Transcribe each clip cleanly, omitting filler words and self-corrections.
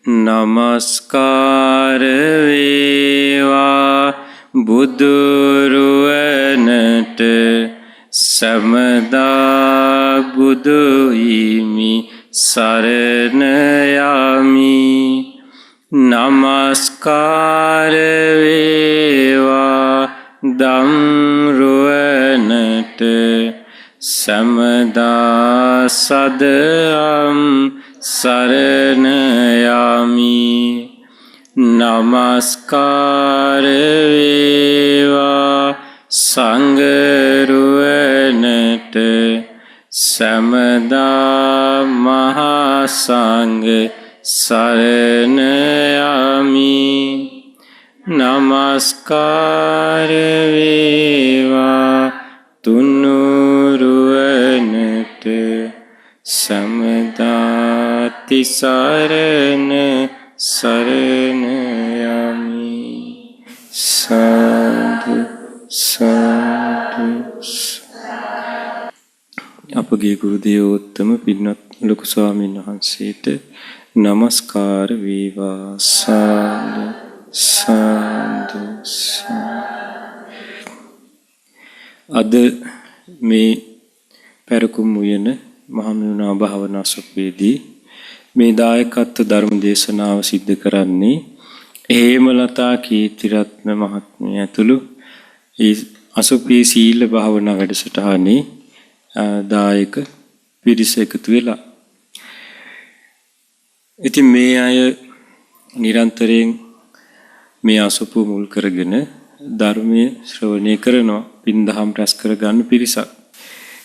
නමස්කාර වේවා බුදුරුවනට සමදා බුදු හිමි සරණ යමි. නමස්කාර වේවා ධම්රුවනට සමදා සදම් සරණ යමි. නමස්කාර වේවා සංඝරුවනට සමදා මහා සංඝ සරණ යමි. නමස්කාර වේවා තුනුරුවනට සමදා තිසරණ සරණ යමි. සාදු සාදු. අපගේ ගුරු දේවෝත්තම පින්වත් ලොකු ස්වාමීන් වහන්සේට නමස්කාර වේවා. සාදු සාදු. අද මේ පැරකුම් උයන මහමෙවුනා භාවනා සොප්පේදී මේ දායකත්ව ධර්ම දේශනාව සිද්ධ කරන්නේ හේමලතා කීර්තිරත්න මහත්මිය ඇතුළු ඒ අසොප්පේ සීල භාවනා වැඩසටහනේ දායක පිරිස එකතු වෙලා. ඉතින් මේ අය නිරන්තරයෙන් මේ අසොප්පු මුල් කරගෙන ධර්මයේ ශ්‍රවණය කරනවා, පින් දහම් රැස් කරගන්න පිරිසක්.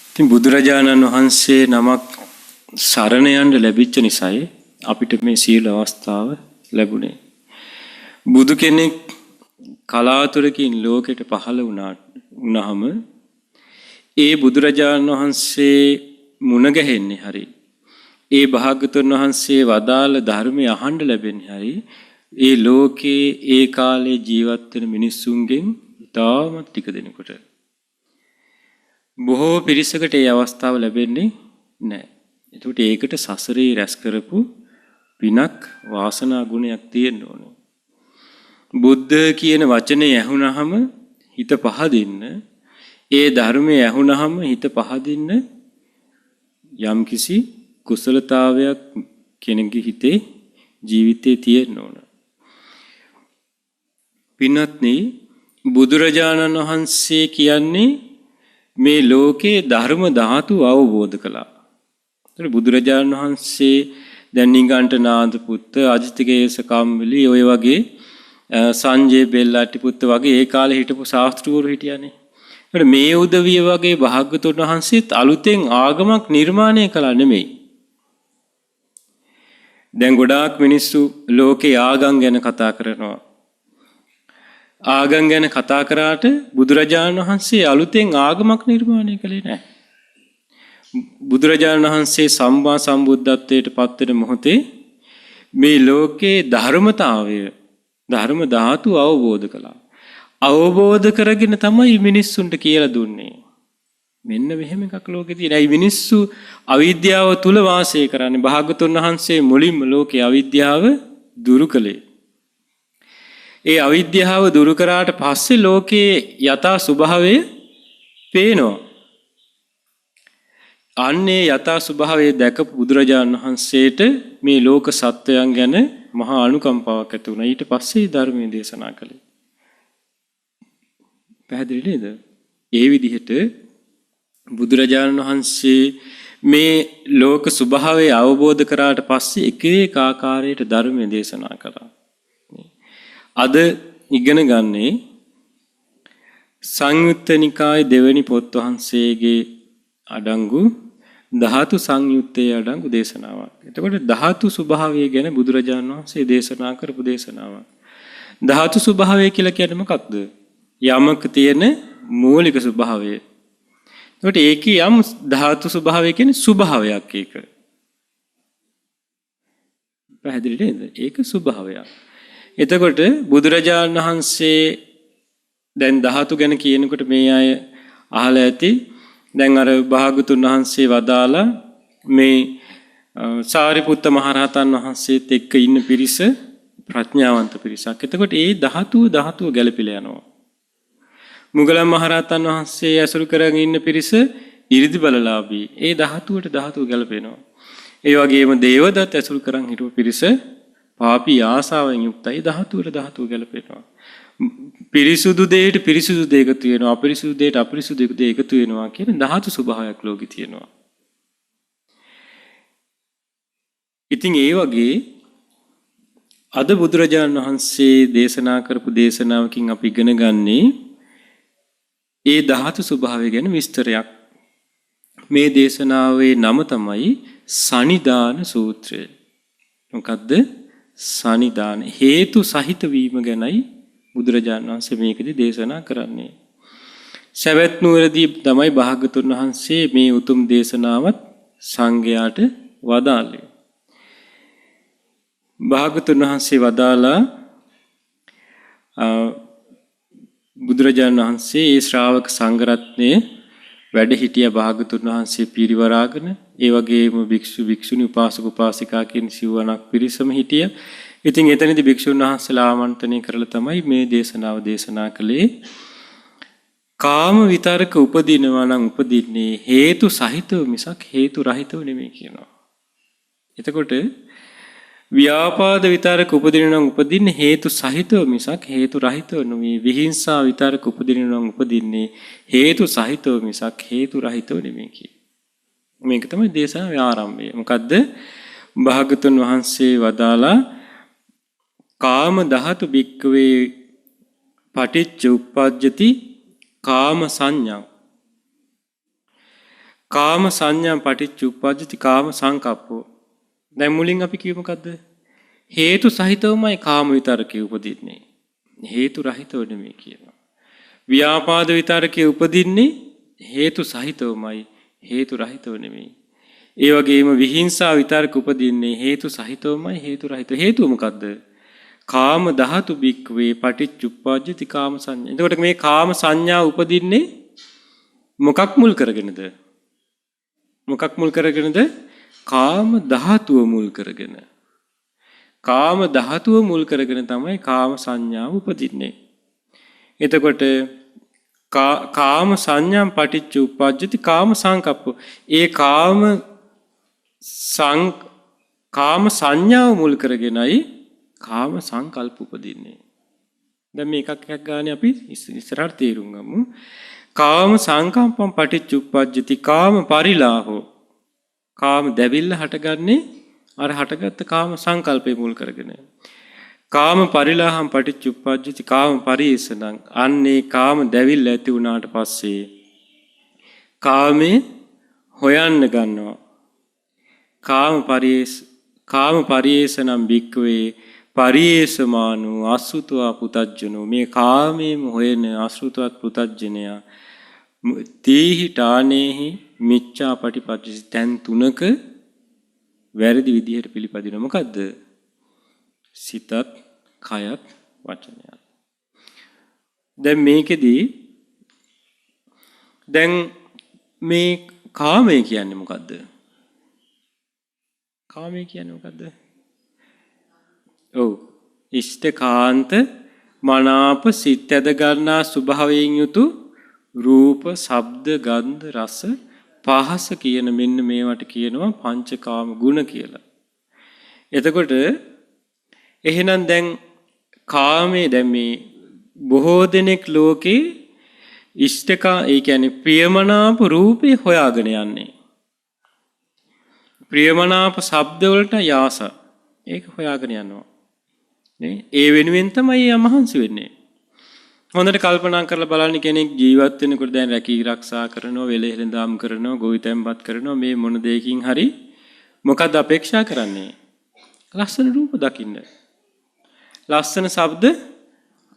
ඉතින් බුදුරජාණන් වහන්සේ නමක් සරණ යන්න ලැබිච්ච නිසායි අපිට මේ සීල අවස්ථාව ලැබුණේ. බුදු කෙනෙක් කලාතුරකින් ලෝකෙට පහළ වුණාම ඒ බුදුරජාණන් වහන්සේ මුණ ගැහෙන්නේ හරි, ඒ භාග්‍යවතුන් වහන්සේ වදාළ ධර්මය අහන්න ලැබෙන්නේ හරි ඒ ලෝකේ ඒ කාලේ ජීවත් වෙන මිනිස්සුන්ගෙන් ඉතාමත් ටික දෙනෙකුට. බොහෝ පිරිසකට ඒ අවස්ථාව ලැබෙන්නේ නැහැ. ඒකට ඒකට සසරේ රැස් කරපු පිනක් වාසනා ගුණයක් තියෙන්න ඕනේ. බුද්ධ කියන වචනේ ඇහුනහම හිත පහදින්න, ඒ ධර්මයේ ඇහුනහම හිත පහදින්න යම්කිසි කුසලතාවයක් කෙනෙකුගේ හිතේ ජීවිතේ තියෙන්න ඕන. පින්වත්නි, බුදුරජාණන් වහන්සේ කියන්නේ මේ ලෝකේ ධර්ම ධාතු අවබෝධ කළා. බුදුරජාණන් වහන්සේ දැන් නිගණ්ඨනාථ පුත්ත, අජිතකේස කම්මලි, ඔය වගේ සංජය බෙල්ලාටි පුත්ත වගේ ඒ කාලේ හිටපු ශාස්ත්‍රවරු හිටියානේ. මේ උදවිය වගේ භාග්‍යවතුන් වහන්සේත් අලුතෙන් ආගමක් නිර්මාණය කළා නෙමෙයි. දැන් ගොඩාක් මිනිස්සු ලෝකේ ආගම් ගැන කතා කරනවා. ආගම් ගැන කතා කරාට බුදුරජාණන් වහන්සේ අලුතෙන් ආගමක් නිර්මාණය කළේ නැහැ. බුදුරජාණන් වහන්සේ සම්මා සම්බුද්ධත්වයට පත් වෙන මොහොතේ මේ ලෝකේ ධර්මතාවය, ධර්ම ධාතු අවබෝධ කළා. අවබෝධ කරගෙන තමයි මිනිස්සුන්ට කියලා දුන්නේ. මෙන්න මෙහෙම එකක් ලෝකේ තියෙන. ඒ මිනිස්සු අවිද්‍යාව තුල වාසය කරන්නේ. භාග්‍යවතුන් වහන්සේ මුලින්ම ලෝකේ අවිද්‍යාව දුරු කළේ. ඒ අවිද්‍යාව දුරු කරාට පස්සේ ලෝකේ යථා ස්වභාවය පේනවා. අන්නේ යථා ස්වභාවය දැකපු බුදුරජාණන් වහන්සේට මේ ලෝක සත්වයන් ගැන මහා අනුකම්පාවක් ඇති වුණා. ඊට පස්සේ ධර්මයේ දේශනා කළේ. පැහැදිලි නේද? ඒ විදිහට බුදුරජාණන් වහන්සේ මේ ලෝක ස්වභාවය අවබෝධ කරාට පස්සේ එක එක ආකාරයට ධර්මයේ දේශනා කළා. අද ඉගෙන ගන්නේ සංයුත්ත නිකායේ දෙවෙනි පොත් වහන්සේගේ අඩංගු ධාතු සංයුත්තේ අඩංගු දේශනාවක්. එතකොට ධාතු ස්වභාවය ගැන බුදුරජාණන් වහන්සේ දේශනා කරපු දේශනාවක්. ධාතු ස්වභාවය කියලා කියන්නේ මොකක්ද? යමක තියෙන මූලික ස්වභාවය. එතකොට ඒකේ යම් ධාතු ස්වභාවය කියන්නේ ස්වභාවයක් ඒක. පැහැදිලි නේද? ඒක ස්වභාවයක්. එතකොට බුදුරජාණන් වහන්සේ දැන් ධාතු ගැන කියනකොට මේ අය අහලා ඇති. දැන් අර භාගතුන් වහන්සේ වදාලා මේ සාරිපුත්ත මහරහතන් වහන්සේත් එක්ක ඉන්න පිරිස ප්‍රඥාවන්ත පිරිසක්. එතකොට ඒ ධාතුව ගැලපිලා යනවා. මුගලන් මහරහතන් වහන්සේ ඇසුරු කරගෙන ඉන්න පිරිස 이르දි බලලාභී. ඒ ධාතුව ගැලපෙනවා. ඒ වගේම දේවදත්ත ඇසුරු කරන් හිටපු පිරිස පාපී ආසාවෙන් යුක්තයි. ධාතුව ගැලපෙනවා. පිරිසුදු දෙයට පිරිසුදු දෙ එකතු වෙනවා. අපිරිසුදු දෙයට අපිරිසුදු දෙ එකතු වෙනවා කියන ධාතු ස්වභාවයක් ලෝකේ තියෙනවා. ඉතින් ඒ වගේ අද බුදුරජාණන් වහන්සේ දේශනා කරපු දේශනාවකින් අපි ඉගෙන ගන්නේ ඒ ධාතු ස්වභාවය ගැන විස්තරයක්. මේ දේශනාවේ නම තමයි සනිදාන සූත්‍රය. මොකද්ද? සනිදාන හේතු සහිත වීම ගැනයි බුදුරජාණන් වහන්සේ මේකදී දේශනා කරන්නේ. සවැත් නුවරදී තමයි භාගතුන් වහන්සේ මේ උතුම් දේශනාවත් සංඝයාට වදාළේ. භාගතුන් වහන්සේ වදාලා බුදුරජාණන් වහන්සේ ඒ ශ්‍රාවක සංඝරත්නයේ වැඩ හිටිය භාගතුන් වහන්සේ පිරිවරාගෙන ඒ වගේම භික්ෂු භික්ෂුණී උපාසක උපාසිකා කියන සිව්වණක් පිරිසම හිටිය. ඉතින් එතනදී භික්ෂුන් වහන්සේලා ආමන්ත්‍රණය කරලා තමයි මේ දේශනාව දේශනා කළේ. කාම විතරක උපදිනවා නම් උපදින්නේ හේතු සහිතව මිසක් හේතු රහිතව නෙමෙයි කියනවා. එතකොට ව්‍යාපාද විතරක උපදිනවා නම් උපදින්නේ හේතු සහිතව මිසක් හේතු රහිතව නෙමෙයි. විහිංසා විතරක උපදිනවා නම් උපදින්නේ හේතු සහිතව මිසක් හේතු රහිතව නෙමෙයි කිය. මේක තමයි දේශනාවේ ආරම්භය. මොකද්ද? භාගතුන් වහන්සේ වදාලා කාම ධාතු භික්කවේ පටිච්ච උප්පජ්ජති කාම සංඥා. කාම සංඥා පටිච්ච උප්පජ්ජති කාම සංකප්පෝ. දැන් මුලින් අපි කිව්ව මොකද්ද? හේතු සහිතවමයි කාම විතරකේ උපදින්නේ. හේතු රහිතව නෙමෙයි කියනවා. ව්‍යාපාද විතරකේ උපදින්නේ හේතු සහිතවමයි හේතු රහිතව නෙමෙයි. ඒ වගේම විහිංසාව විතරක උපදින්නේ හේතු සහිතවමයි හේතු රහිතව. හේතුව මොකද්ද? කාම ධාතු භික්ඛවේ පටිච්චුප්පජ්ජති කාම සංඥා. එතකොට මේ කාම සංඥා උපදින්නේ මොකක් මුල් කරගෙනද? මොකක් මුල් කරගෙනද? කාම ධාතුව මුල් කරගෙන. කාම ධාතුව මුල් කරගෙන තමයි කාම සංඥාව උපදින්නේ. එතකොට කාම සංඥාම් පටිච්ච උප්පජ්ජති කාම සංකප්පෝ. ඒ කාම සංඥාව මුල් කරගෙනයි කාම සංකල්ප උපදින්නේ. දැන් මේ එකක් ගානේ අපි ඉස්සරහට තේරුම් ගමු. කාම සංකම්පම් පටිච්ච උප්පජ්ජති කාම පරිලාහෝ. කාම දැවිල්ල හටගන්නේ අර හටගත්ත කාම සංකල්පේ මුල් කරගෙන. කාම පරිලාහම් පටිච්ච උප්පජ්ජති කාම පරිේෂණං. අන්නේ කාම දැවිල්ල ඇති වුණාට පස්සේ කාමේ හොයන්න ගන්නවා. කාම පරිේෂණම් භික්ඛවේ පරිේෂමානු අසුතවා පුතජ්ජනෝ. මේ කාමේම හොයන අසුතවත් පුතජ්ජනයා තීහි ඨානේහි මිච්ඡා පටිපට්ඨි. තැන් තුනක වැරදි විදිහට පිළිපදින. මොකද්ද? සිතත්, කයත්, වචනයත්. දැන් මේකෙදී දැන් මේ කාමය කියන්නේ මොකද්ද? කාමය කියන්නේ මොකද්ද? ඔව්. ඉෂ්ඨකාන්ත මනාප සිත් ඇද ගන්නා ස්වභාවයෙන් යුතු රූප, ශබ්ද, ගන්ධ, රස, පහස කියන මෙන්න මේවට කියනවා පංචකාම ගුණ කියලා. එතකොට එහෙනම් දැන් කාමයේ දැන් මේ බොහෝ දෙනෙක් ලෝකේ ඉෂ්ඨකා ඒ කියන්නේ ප්‍රියමනාප රූපේ හොයාගෙන යන්නේ. ප්‍රියමනාප ශබ්ද වලට යාස. ඒක හොයාගෙන යනවා. නේ? ඒ වෙනුවෙන් තමයි මහන්සි වෙන්නේ. හොඳට කල්පනා කරලා බලන්න කෙනෙක් ජීවත් වෙනකොට දැන් රැකී ආරක්ෂා කරනවා, වෙලෙහෙළඳාම් කරනවා, ගොවිතැන්පත් කරනවා, මේ මොන දෙයකින් හරි මොකද අපේක්ෂා කරන්නේ? ලස්සන රූප දකින්න. ලස්සන ශබ්ද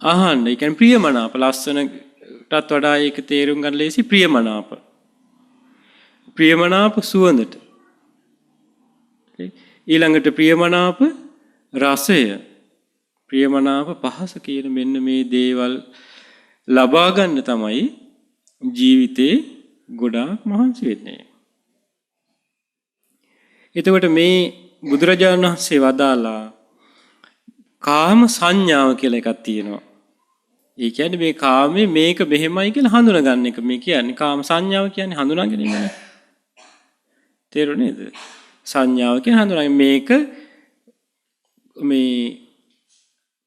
අහන්න. ඒ කියන්නේ ප්‍රියමනාප. ලස්සනටත් වඩා ඒක තේරුම් ගන්න ලේසි ප්‍රියමනාප. ප්‍රියමනාප සුවඳට. ඊළඟට ප්‍රියමනාප රසය, ප්‍රියමනාප පහස කියන මෙන්න මේ දේවල් ලබා ගන්න තමයි ජීවිතේ ගොඩාක් මහන්සි වෙන්නේ. එතකොට මේ බුදුරජාණන් වහන්සේ වදාලා කාම සංඥාව කියලා එකක් තියෙනවා. ඒ කියන්නේ මේ කාමේ මේක මෙහෙමයි කියලා හඳුනගන්න එක. මේ කියන්නේ කාම සංඥාව කියන්නේ හඳුනා ගැනීමනේ. තේරුණේද? සංඥාව කියන්නේ හඳුනා මේක මේ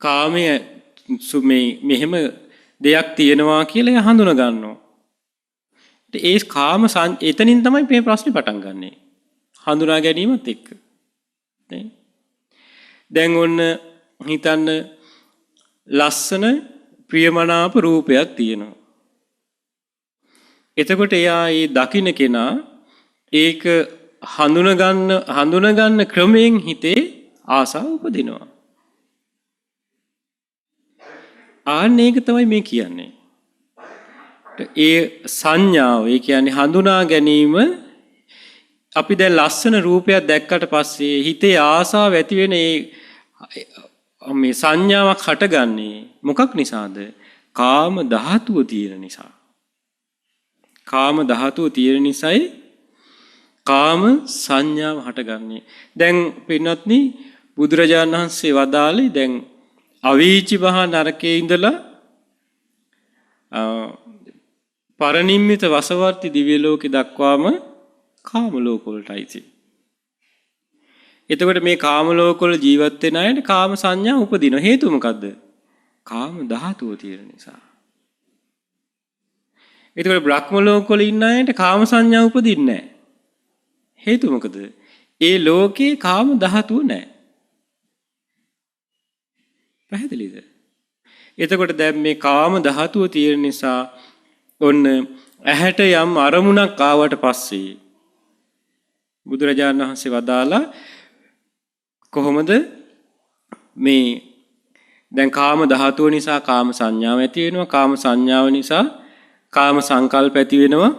කාමයේ මෙහෙම දෙයක් තියෙනවා කියලා හඳුනා ගන්නවා. ඒ කාම එතනින් තමයි මේ ප්‍රශ්නේ පටන් ගන්නෙ. හඳුනා ගැනීමත් එක්ක. දැන් ඔන්න හිතන්න ලස්සන ප්‍රියමනාප රූපයක් තියෙනවා. එතකොට එයා ඒ දකින්න කෙනා ඒක හඳුනගන්න ක්‍රමයෙන් හිතේ ආසාව උපදිනවා. ආන්න ඒක තමයි මේ කියන්නේ. ඒ සංඥාව, ඒ කියන්නේ හඳුනා ගැනීම අපි දැන් ලස්සන රූපයක් දැක්කට පස්සේ හිතේ ආසාව ඇති වෙන මේ සංඥාවක් හටගන්නේ මොකක් නිසාද? කාම ධාතුව තියෙන නිසා. කාම ධාතුව තියෙන නිසායි කාම සංඥාව හටගන්නේ. දැන් පින්වත්නි බුදුරජාණන් වහන්සේ වදාළේ දැන් අවීචි මහ නරකයේ ඉඳලා පරිනිම්මිත වසවර්ති දිව්‍ය ලෝකෙ දක්වාම කාම ලෝක වලටයි තියෙන්නේ. එතකොට මේ කාම ලෝක වල ජීවත් වෙන අයට කාම සංඥා උපදින හේතුව මොකද්ද? කාම ධාතුව තියෙන නිසා. එතකොට බ්‍රහ්ම ලෝක වල ඉන්න අයට කාම සංඥා උපදින්නේ නැහැ. හේතුව මොකද? ඒ ලෝකේ කාම ධාතුව නැහැ. පැහැදිලිද? එතකොට දැන් මේ කාම ධාතුව තියෙන නිසා ඔන්න ඇහැට යම් අරමුණක් ආවට පස්සේ බුදුරජාණන් වහන්සේ වදාලා කොහොමද මේ දැන් කාම ධාතුව නිසා කාම සංඥාව ඇති වෙනවා. කාම සංඥාව නිසා කාම සංකල්ප ඇති වෙනවා.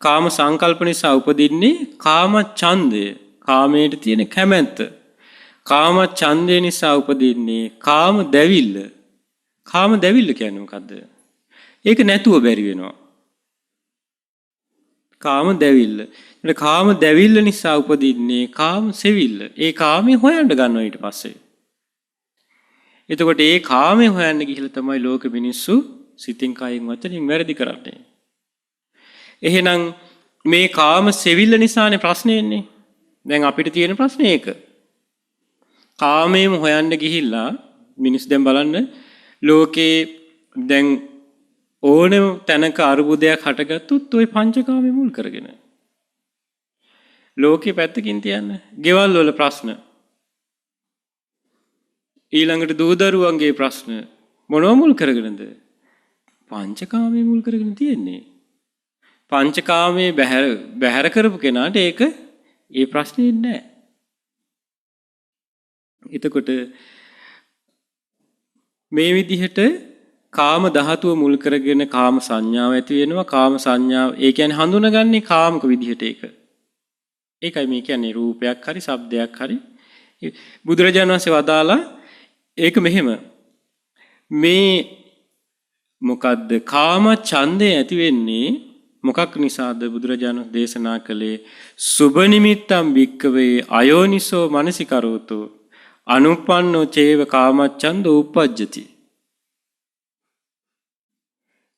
කාම සංකල්ප නිසා උපදින්නේ කාම ඡන්දය. කාමයට තියෙන කැමැත්ත. කාම ඡන්දය නිසා උපදින්නේ කාම දැවිල්ල. කාම දැවිල්ල කියන්නේ මොකද්ද? ඒක නැතුව බැරි වෙනවා. කාම දැවිල්ල. ඒ කාම දැවිල්ල නිසා උපදින්නේ කාම සෙවිල්ල. ඒ කාමේ හොයන්න ගන්නවා ඊට පස්සේ. එතකොට ඒ කාමේ හොයන්න ගිහිල්ලා තමයි ලෝක මිනිස්සු සිතින් කයින් වචනින් වැරදි කරන්නේ. එහෙනම් මේ කාම සෙවිල්ල නිසානේ ප්‍රශ්නේ එන්නේ. දැන් අපිට තියෙන ප්‍රශ්නේ ඒක. කාමයෙන් හොයන්න ගිහිල්ලා මිනිස් දැන් බලන්න ලෝකේ දැන් ඕනෙම තැනක අරුබුදයක් හටගත්තොත් ওই පංචකාමයේ මුල් කරගෙන. ලෝකේ පැත්තකින් තියන්න. ගෙවල් වල ප්‍රශ්න. ඊළඟට දූ දරුවන්ගේ ප්‍රශ්න මොනව මුල් කරගෙනද? පංචකාමයේ මුල් කරගෙන තියෙන්නේ. පංචකාමයේ බැහැර කරපු කෙනාට ඒක ඒ ප්‍රශ්නේ නෑ. එතකොට මේ විදිහට කාම ධාතුව මුල් කරගෙන කාම සංඥාව ඇති වෙනවා. කාම සංඥාව ඒ කියන්නේ හඳුනගන්නේ කාමක විදිහට ඒක. ඒකයි මේ කියන්නේ රූපයක් හරි ශබ්දයක් හරි. බුදුරජාණන් වහන්සේ වදාලා ඒක මෙහෙම. මේ මොකද්ද කාම ඡන්දය ඇති වෙන්නේ මොකක් නිසාද? බුදුරජාණන් දේශනා කළේ සුබ නිමිත්තම් වික්කවේ අයෝනිසෝ මනසිකරෝතෝ අනුප්පන්නෝ චේව කාමච්ඡන්දෝ උප්පජ්ජති.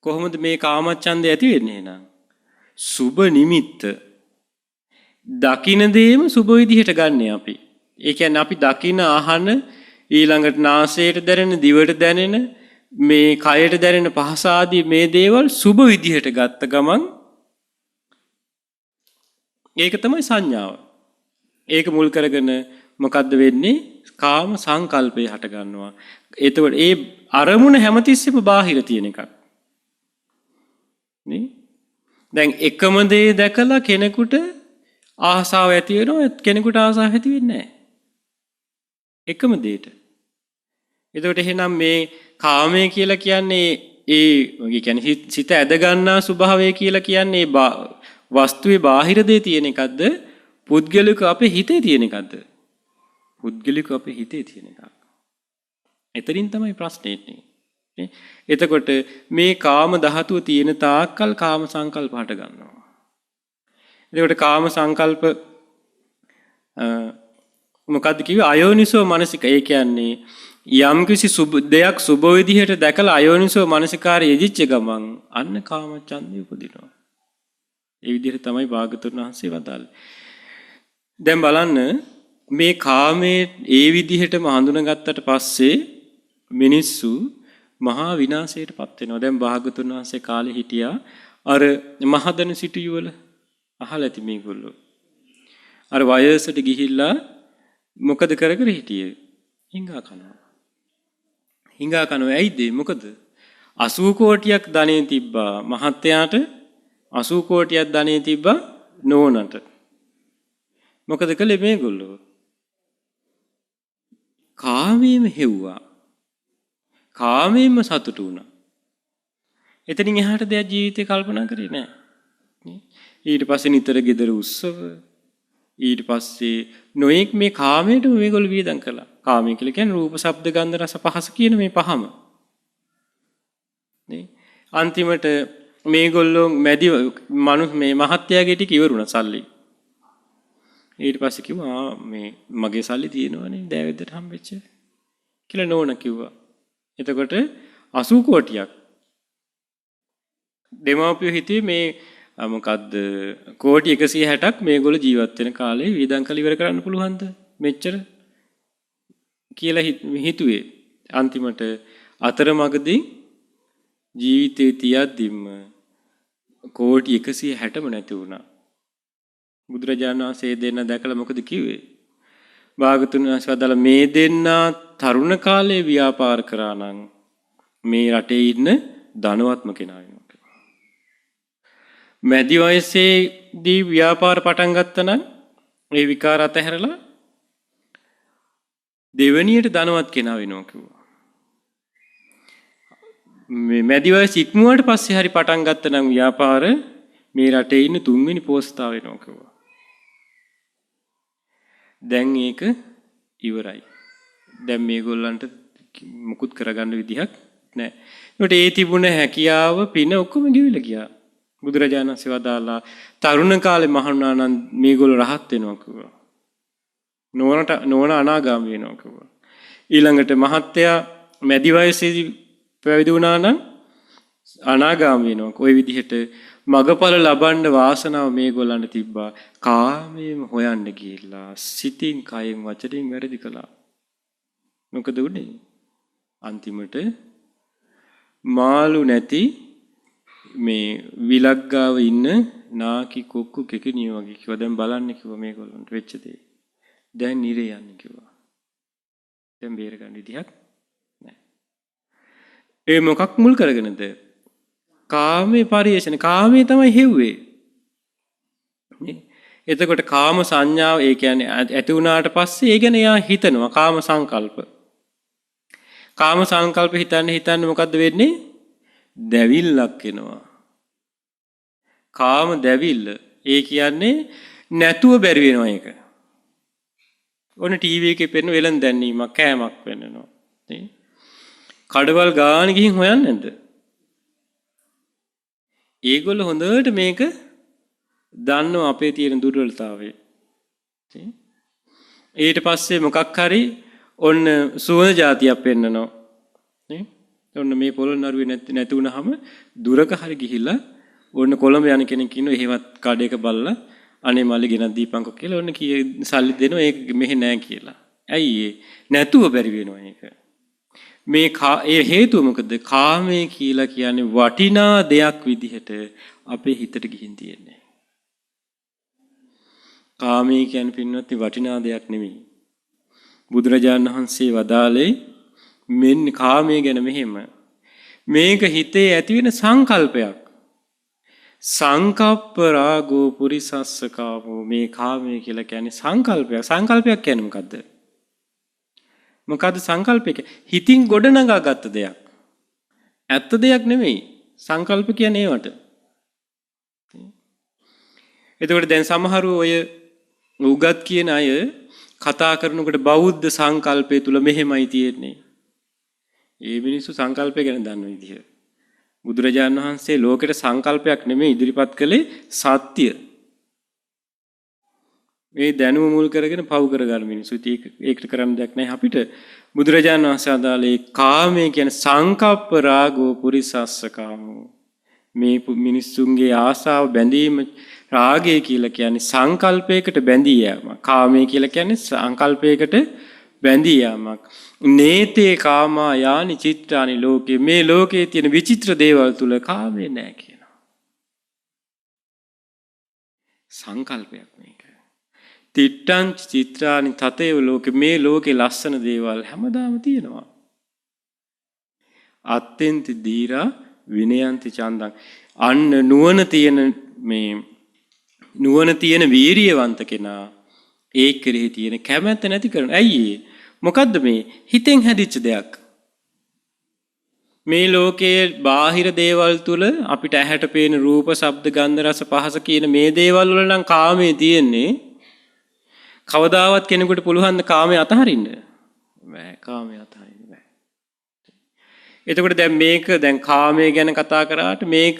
කොහොමද මේ කාමච්ඡන්දය ඇති වෙන්නේ එහෙනම්? සුබ නිමිත්ත. දකින්න දේම සුබ විදිහට ගන්න අපි. ඒ කියන්නේ අපි දකින්න අහන ඊළඟට නාසයට දැනෙන, දිවට දැනෙන, මේ කයට දැනෙන පහස ආදී මේ දේවල් සුබ විදිහට ගත්ත ගමන් ඒක තමයි සංඥාව. ඒක මුල් කරගෙන මොකද්ද වෙන්නේ? කාම සංකල්පය හට ගන්නවා. එතකොට ඒ අරමුණ හැමතිස්සෙම බාහිර තියෙන එකක්. නේ? දැන් එකම දේ දැකලා කෙනෙකුට ආසාව ඇති වෙනවා, කෙනෙකුට ආසාව ඇති වෙන්නේ නැහැ. එකම දෙයට. එතකොට එහෙනම් මේ කාමය කියලා කියන්නේ ඒ කියන්නේ සිත ඇද ගන්නා ස්වභාවය කියලා කියන්නේ වස්තුවේ බාහිර දේ තියෙන එකක්ද? පුද්ගලික අපේ හිතේ තියෙන එකක්ද? පුද්ගලික අපේ හිතේ තියෙන එකක්. එතනින් තමයි ප්‍රශ්නේ එන්නේ. එතකොට මේ කාම ධාතුව තියෙන තාක්කල් කාම සංකල්ප හට ගන්නවා. එතකොට කාම සංකල්ප මොකද්ද කිව්වේ? අයෝනිසෝ මනසික. ඒ කියන්නේ යම්කිසි දෙයක් සුබ විදිහට දැකලා අයෝනිසෝ මනසිකාරය යෙදිච්ච ගමන් අන්න කාමච්ඡන්දය උපදිනවා. ඒ විදිහට තමයි භාගතුන් වහන්සේ වදාළේ. දැන් බලන්න මේ කාමයේ ඒ විදිහටම හඳුනාගත්තට පස්සේ මිනිස්සු මහා විනාශයටපත් වෙනවා. දැන් භාගතුන් වහන්සේ කාලේ හිටියා අර මහදන සිටුවල අහලා ඇති මේගොල්ලෝ. අර වයසට ගිහිල්ලා මොකද කර කර හිටියේ? හිඟා කනවා. හිඟා කනවා ඇයිද? මොකද 80 කෝටියක් ධනෙ තිබ්බා මහත්යාට, 80 කෝටියක් ධනෙ තිබ්බා නෝනට. මොකද කළේ මේගොල්ලෝ? කාමයෙන් හෙව්වා. කාමයෙන්ම සතුටු වුණා. එතනින් එහාට දෙයක් ජීවිතේ කල්පනා කරේ නැහැ. ඊට පස්සේ නිතර ගෙදර උත්සව, ඊට පස්සේ නොඑක් මේ කාමයට මේගොල්ලෝ වියදම් කළා. කාමය කියලා කියන්නේ රූප, ශබ්ද, ගන්ධ, රස, පහස කියන මේ පහම. නේ? අන්තිමට මේගොල්ලෝ මේ මහත්යාගේ ටික ඉවරුණා සල්ලි. ඊට පස්සේ කිව්වා මේ මගේ සල්ලි තියෙනවනේ දෑවැද්දට හම්බෙච්ච කියලා නෝන කිව්වා. එතකොට 80 කෝටියක් දෙමාපියෝ හිතේ මේ මොකද්ද කෝටි 160ක් මේගොල්ලෝ ජීවත් වෙන කාලේ වියදම් කළ ඉවර කරන්න පුළුවන්ද මෙච්චර කියලා හිතුවේ. අන්තිමට අතරමඟදී ජීවිතේ තියද්දිම කෝටි 160ම නැති වුණා. බුදුරජාණන් වහන්සේ දෙන්න දැකලා මොකද කිව්වේ? භාගතුන් වහන්සේ වදාළ මේ දෙන්නා තරුණ කාලේ ව්‍යාපාර කරා නම් මේ රටේ ඉන්න ධනවත්ම කෙනා වෙනවා කියලා. මැදි වයසේදී ව්‍යාපාර පටන් ගත්තා නම් ඒ විකාර අතහැරලා දෙවැනියට ධනවත් කෙනා වෙනවා කිව්වා. මේ මැදි වයස ඉක්මුවාට පස්සේ හරි පටන් ගත්තා නම් ව්‍යාපාර මේ රටේ ඉන්න තුන්වෙනි පෝස්තාව වෙනවා කිව්වා. දැන් ඒක ඉවරයි. දැන් මේගොල්ලන්ට මුකුත් කරගන්න විදිහක් නැහැ. ඒකට ඒ තිබුණ හැකියාව පින ඔක්කොම ගෙවිලා ගියා. බුදුරජාණන් වහන්සේ වදාලා තරුණ කාලේ මහණුනා නම් මේගොල්ලෝ රහත් වෙනවා කිව්වා. නෝන අනාගාමී වෙනවා කිව්වා. ඊළඟට මහත්තයා මැදි වයසේදී පැවිදි වුණා නම් අනාගාමී වෙනවා. කොයි විදිහට මගඵල ලබන්න වාසනාව මේගොල්ලන්ට තිබ්බා. කාමයෙන් හොයන්න ගිහිල්ලා සිතින් කයෙන් වචනෙන් වැරදි කළා. මොකද උනේ? අන්තිමට මාළු නැති මේ විලග්ගාව ඉන්න නාකි කොක්කු කෙකිනිය වගේ කිව්වා. දැන් බලන්න කිව්වා මේගොල්ලන්ට වෙච්ච දේ. දැන් නිරේ යන්නේ කිව්වා. දැන් බේර ගන්න විදිහක් නැහැ. ඒ මොකක් මුල් කරගෙනද? කාමයේ පරිේශන. කාමයේ තමයි හෙව්වේ. එතකොට කාම සංඥාව ඒ කියන්නේ ඇති වුණාට පස්සේ ඒ ගැන එයා හිතනවා කාම සංකල්ප. කාම සංකල්ප හිතන්න මොකද්ද වෙන්නේ? දැවිල්ලක් එනවා. කාම දැවිල්ල. ඒ කියන්නේ නැතුව බැරි වෙනවා ඒක. ඔන්න ටීවී එකේ පෙන්න වෙලෙන් දැන්නීමක් කෑමක් වෙන්නනවා. නේ? කඩවල් ගාන ගිහින් හොයන්නේ නැද්ද? ඒගොල්ලෝ හොඳට මේක දන්නවා අපේ තියෙන දුර්වලතාවය. ඊට පස්සේ මොකක් හරි ඔන්න සුවඳ જાතියක් පෙන්නනවා. නේ? ඔන්න මේ පොළොන්නරුවේ නැති වුනහම දුරක හරි ගිහිල්ලා ඔන්න කොළඹ යන කෙනෙක් ඉන්නවා එහෙවත් කඩේක බලලා අනේ මල්ලි ගෙනත් දීපන්කෝ කියලා ඔන්න කී සල්ලි දෙනවා ඒක මෙහෙ නෑ කියලා. ඇයි නැතුව බැරි වෙනවා ඒක. මේ ඒ හේතුව මොකද? කාමයේ කියලා කියන්නේ වටිනා දෙයක් විදිහට අපේ හිතට ගිහින් තියෙන්නේ. කාමයේ කියන්නේ පින්වත් වටිනා දෙයක් නෙමෙයි. බුදුරජාණන් වහන්සේ වදාළේ මෙන්න කාමයේ ගැන මෙහෙම. මේක හිතේ ඇති වෙන සංකල්පයක්. සංකප්ප රාගෝ පුරිසස්ස කාමෝ. මේ කාමයේ කියලා කියන්නේ සංකල්පයක්. සංකල්පයක් කියන්නේ මොකද්ද? මොකද්ද සංකල්පයක? හිතින් ගොඩනගාගත්ත දෙයක්. ඇත්ත දෙයක් නෙමෙයි. සංකල්ප කියන්නේ ඒවට. එතකොට දැන් සමහරු ඔය උගත් කියන අය කතා කරනකොට බෞද්ධ සංකල්පය තුල මෙහෙමයි තියෙන්නේ. ඒ මිනිස්සු සංකල්පය ගැන දන්න විදිහ. බුදුරජාණන් වහන්සේ ලෝකෙට සංකල්පයක් නෙමෙයි ඉදිරිපත් කළේ සත්‍ය. මේ දැනුම මුල් කරගෙන පව් කරගන්න මිනිස්සු. ඒකට කරන්න දෙයක් නැහැ අපිට. බුදුරජාණන් වහන්සේ අදාළේ කාමය කියන්නේ සංකප්ප රාගෝ පුරිසස්ස කාමෝ. මේ මිනිස්සුන්ගේ ආසාව බැඳීම රාගය කියලා කියන්නේ සංකල්පයකට බැඳී යාමක්. කාමය කියලා කියන්නේ සංකල්පයකට බැඳී යාමක්. නේතේ කාමා යානි චිත්‍රානි ලෝකේ. මේ ලෝකේ තියෙන විචිත්‍ර දේවල් තුල කාමය නැහැ කියනවා. සංකල්පයක් මේක. තිට්ඨං චිත්‍රානි තතේව ලෝකේ. මේ ලෝකේ ලස්සන දේවල් හැමදාම තියෙනවා. අත්තෙන්ති දීරා විනයන්ති චන්දං. අන්න නුවණ තියෙන වීරියවන්ත කෙනා ඒ කෙරෙහි තියෙන කැමැත්ත නැති කරන. ඇයි මොකද්ද මේ හිතෙන් හැදිච්ච දෙයක්. මේ ලෝකයේ බාහිර දේවල් තුල අපිට ඇහැට පේන රූප, ශබ්ද, ගන්ධ, රස, පහස කියන මේ දේවල් වල නම් කාමයේ තියෙන්නේ. කවදාවත් කෙනෙකුට පුළුවන් ද කාමයේ අතහරින්න? බෑ. කාමයේ අතහරින්න බෑ. එතකොට දැන් කාමයේ ගැන කතා කරාට මේක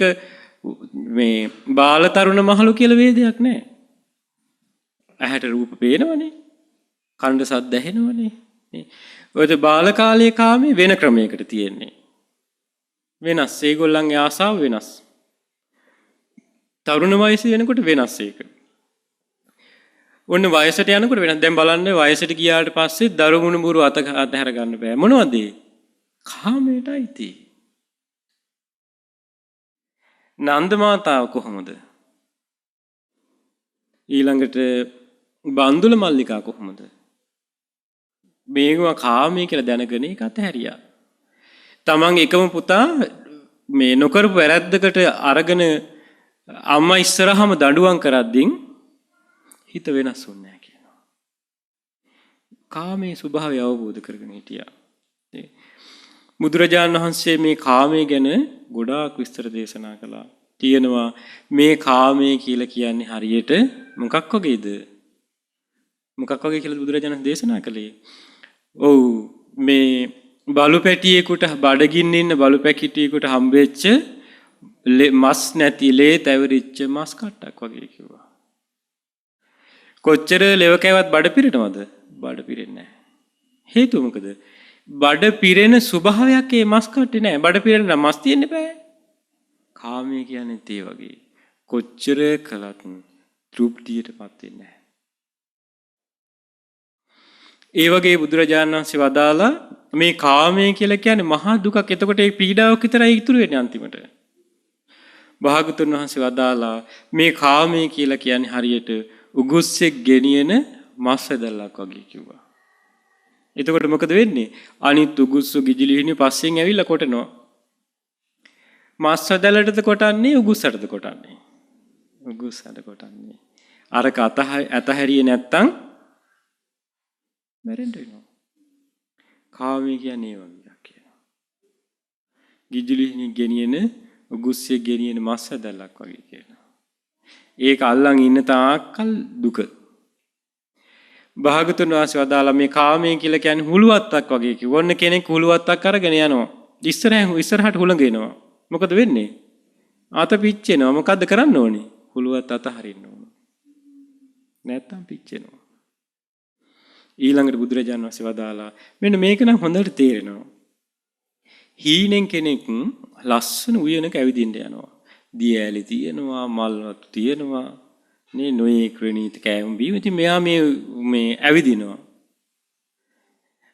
මේ බාල තරුණ මහලු කියලා වේදයක් නැහැ. ඇහැට රූප පේනවනේ. කනට ශබ්ද ඇහෙනවනේ. ඔය බාල කාලයේ කාමයේ වෙන ක්‍රමයකට තියෙන්නේ. වෙනස්. ඒගොල්ලන්ගේ ආසාව වෙනස්. තරුණ වයසේ වෙනකොට වෙනස් ඒක. ඔන්න වයසට යනකොට වෙනස්. දැන් බලන්න වයසට ගියාට පස්සේ දරුමුණු බුරු අතහැර ගන්න බෑ. මොනවද ඒ? කාමයටයි තියෙන්නේ. නන්ද මාතාව කොහොමද? ඊළඟට බන්දුල මල්ලිකා කොහොමද? මේවා කාමයේ කියලා දැනගෙන ඒක අතහැරියා. තමන් එකම පුතා මේ නොකරපු වැරද්දකට අරගෙන අම්මා ඉස්සරහම දඬුවම් කරද්දී හිත වෙනස් වුණේ නැහැ කියනවා. කාමයේ ස්වභාවය අවබෝධ කරගෙන හිටියා. බුදුරජාණන් වහන්සේ මේ කාමයේ ගැන ගොඩාක් විස්තර දේශනා කළා. තියෙනවා මේ කාමයේ කියලා කියන්නේ හරියට මොකක් වගේද? මොකක් වගේ කියලා බුදුරජාණන් දේශනා කළේ? ඔව් මේ බලු පැටියෙකුට බඩගින්න ඉන්න බලු පැකිටියෙකුට හම්බෙච්ච මස් නැති ලේ තැවරිච්ච මස් කට්ටක් වගේ කිව්වා. කොච්චර ලෙව කෑවත් බඩ පිරෙනවද? බඩ පිරෙන්නේ නැහැ. හේතුව මොකද? බඩ පිරෙන ස්වභාවයක් ඒ මස් කට්ටේ නැහැ. බඩ පිරෙන්න මස් තියෙන්න බෑ. කාමය කියන්නේ ඒ වගේ. කොච්චර කළත් තෘප්තියටපත් වෙන්නේ නැහැ. ඒ වගේ බුදුරජාණන් වහන්සේ වදාලා මේ කාමය කියලා කියන්නේ මහා දුකක්. එතකොට ඒ පීඩාවක් විතරයි ඉතුරු වෙන්නේ අන්තිමට. භාගතුන් වහන්සේ වදාලා මේ කාමය කියලා කියන්නේ හරියට උගුස්සෙක් ගෙනියන මස් ඇදල්ලක් වගේ කිව්වා. එතකොට මොකද වෙන්නේ? අනිත් උගුස්සු ගිජිලිහිණි පස්සෙන් ඇවිල්ලා කොටනවා. මස් ඇදල්ලටද කොටන්නේ උගුස්සටද කොටන්නේ? උගුස්සට කොටන්නේ. අරක අතහැරියේ නැත්තම් මැරෙන්න වෙනවා. කාමය කියන්නේ ඒ වගේ කියනවා. ගිජිලිහිණි ගෙනියන උගුස්සිය ගෙනියන මස් ඇදල්ලක් වගේ කියනවා. ඒක අල්ලන් ඉන්න තාක්කල් දුක. භාගතුන් වහන්සේ වදාලා මේ කාමය කියලා කියන්නේ හුලුවත්තක් වගේ කිව්ව. ඔන්න කෙනෙක් හුලුවත්තක් අරගෙන යනවා. ඉස්සරහට හුලඟෙනවා. මොකද වෙන්නේ? අත පිච්චෙනවා. මොකද්ද කරන්න ඕනේ? හුලුවත් අතහරින්න ඕනේ. නැත්තම් පිච්චෙනවා. ඊළඟට බුදුරජාණන් වහන්සේ වදාලා මෙන්න මේක නම් හොඳට තේරෙනවා. හීනෙන් කෙනෙක් ලස්සන උයනක ඇවිදින්න යනවා. දිය ඇලි තියෙනවා, මල් වතු තියෙනවා. නේ නොයේ ක්‍රණීත කෑම බීම. ඉතින් මෙයා මේ ඇවිදිනවා.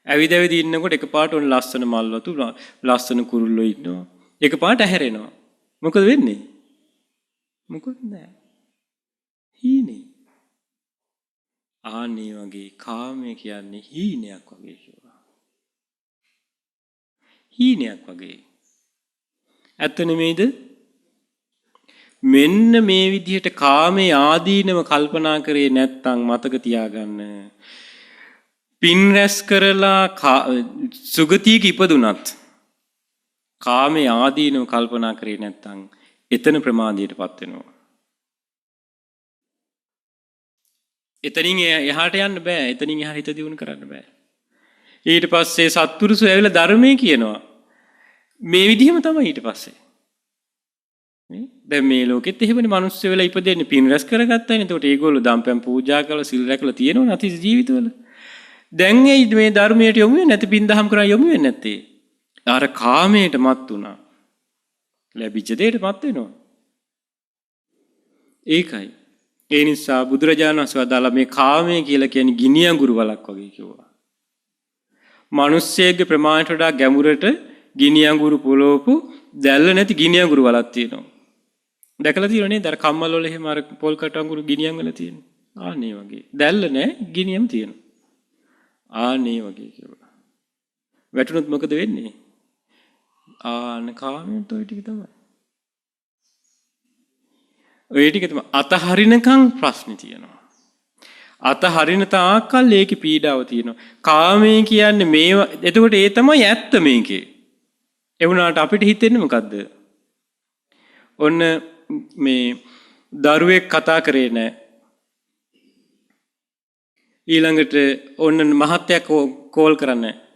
ඇවිද ඉන්නකොට එකපාරට ඔන්න ලස්සන මල් වතු, ලස්සන කුරුල්ලෝ ඉන්නවා. එකපාරට ඇහැරෙනවා. මොකද වෙන්නේ? මොකද නැහැ. හීනේ. ආන්නේ වගේ කාමය කියන්නේ හීනයක් වගේ කිව්වා. හීනයක් වගේ. ඇත්ත නෙමෙයිද? මෙන්න මේ විදිහට කාමයේ ආදීනව කල්පනා කරේ නැත්නම් මතක තියාගන්න. පින් රැස් කරලා සුගතියක ඉපදුනත් කාමයේ ආදීනව කල්පනා කරේ නැත්නම් එතන ප්‍රමාදයටපත් වෙනවා. එතනින් එහාට යන්න බෑ. එතනින් එහාට හිත දියුණු කරන්න බෑ. ඊට පස්සේ සත්පුරුෂය ඇවිල්ලා ධර්මයේ කියනවා. මේ විදිහම තමයි ඊට පස්සේ. නේ? දැන් මේ ලෝකෙත් එහෙමනේ මිනිස්සු වෙලා ඉපදෙන්නේ පින් රැස් කරගත්තානේ. එතකොට ඒගොල්ලෝ දම්පැන් පූජා කරලා සිල් රැකලා තියෙනවනේ අතීත ජීවිතවල. දැන් මේ ධර්මයට යොමු වෙන්නේ නැති පින් දහම් කරා යොමු වෙන්නේ නැත්තේ. අර කාමයට මත් වුණා. ලැබිච්ච දෙයට මත් වෙනවා. ඒකයි. ඒ නිසා බුදුරජාණන් වහන්සේ වදාලා මේ කාමය කියලා කියන්නේ ගිනි අඟුරු වලක් වගේ කිව්වා. මිනිස්සෙගේ ප්‍රමාණයට වඩා ගැඹුරට ගිනි අඟුරු පොළොපු දැල්ල නැති ගිනි අඟුරු වලක් තියෙනවා. දැකලා තියෙනව නේද? අර කම්මල් වල එහෙම අර පොල් කට අඟුරු ගිනියම් වල තියෙන. ආන්නේ වගේ. දැල්ල නැහැ ගිනියම් තියෙනවා. ආන්නේ වගේ කිව්වා. වැටුනොත් මොකද වෙන්නේ? ආන කාමෙන්ට ඔය ටික තමයි. ඔය ටික තමයි අතහරිනකම් ප්‍රශ්නේ තියෙනවා. අතහරින තාක්කල් ඒකේ පීඩාව තියෙනවා. කාමයේ කියන්නේ මේවා. එතකොට ඒ තමයි ඇත්ත මේකේ. ඒ වුණාට අපිට හිතෙන්නේ මොකද්ද? ඔන්න මේ දරුවෙක් කතා කරේ නැහැ. ඊළඟට ඔන්න මහත්තයා කෝල් කරන්නේ නැහැ.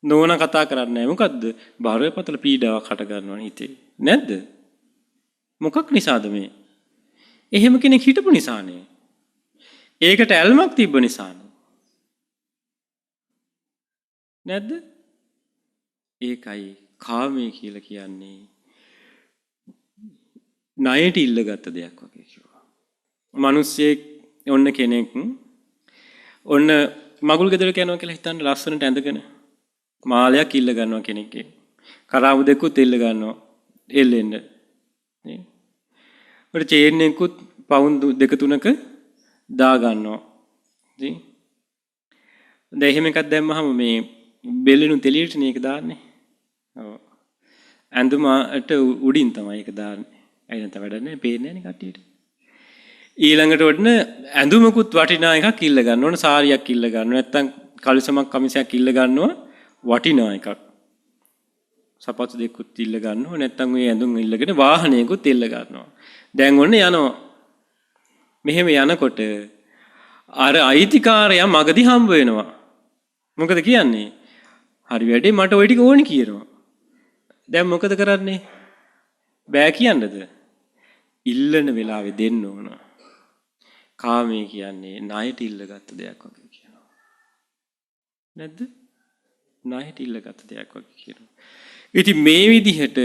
නෝනා කතා කරන්නේ නැහැ. මොකද්ද? බාරපතල පීඩාවක් හට ගන්නවනේ හිතේ. නැද්ද? මොකක් නිසාද මේ? එහෙම කෙනෙක් හිටපු නිසානේ. ඒකට ඇල්මක් තිබ්බ නිසානේ. නැද්ද? ඒකයි කාමය කියලා කියන්නේ ණයට ඉල්ලගත්ත දෙයක් වගේ කිව්වා. මිනිස්සෙක් ඔන්න කෙනෙක් ඔන්න මගුල් ගෙදරට යනවා කියලා හිතන්න ලස්සනට ඇඳගෙන මාලයක් ඉල්ල ගන්නවා කෙනෙක්ගේ. කරාබු දෙකුත් ඉල්ල ගන්නවා. එල්ලෙන්න. නේ? ඔය චේන් එකකුත් පවුන් දෙක තුනක දා ගන්නවා. ඉතින් දැන් එහෙම එකක් දැම්මහම මේ බෙල්ලෙනු තෙලියට නේ ඒක දාන්නේ. ඔව්. ඇඳුමට උඩින් තමයි ඒක දාන්නේ. ඇයි නැත වැඩ නැහැ පේන්නේ නැහැ කට්ටියට. ඊළඟට ඔන්න ඇඳුමකුත් වටිනා එකක් ඉල්ල ගන්න ඕන සාරියක් ඉල්ල ගන්න. නැත්තම් කලිසමක් කමිසයක් ඉල්ල ගන්නවා වටිනා එකක්. සපත්තු දෙකකුත් ඉල්ල ගන්නවා. නැත්තම් ওই ඇඳුම් ඉල්ලගෙන වාහනයකුත් ඉල්ල ගන්නවා. දැන් ඔන්න යනවා. මෙහෙම යනකොට අර අයිතිකාරයා මගදී හම්බ වෙනවා. මොකද කියන්නේ? හරි වැඩේ මට ওই ටික ඕනි කියනවා. දැන් මොකද කරන්නේ? බෑ කියන්නද? ඉල්ලන වෙලාවේ දෙන්න ඕන. කාමයේ කියන්නේ ණයට ඉල්ලගත්ත දෙයක් වගේ කියනවා. නැද්ද? ණයට ඉල්ලගත්ත දෙයක් වගේ කියනවා. ඉතින් මේ විදිහට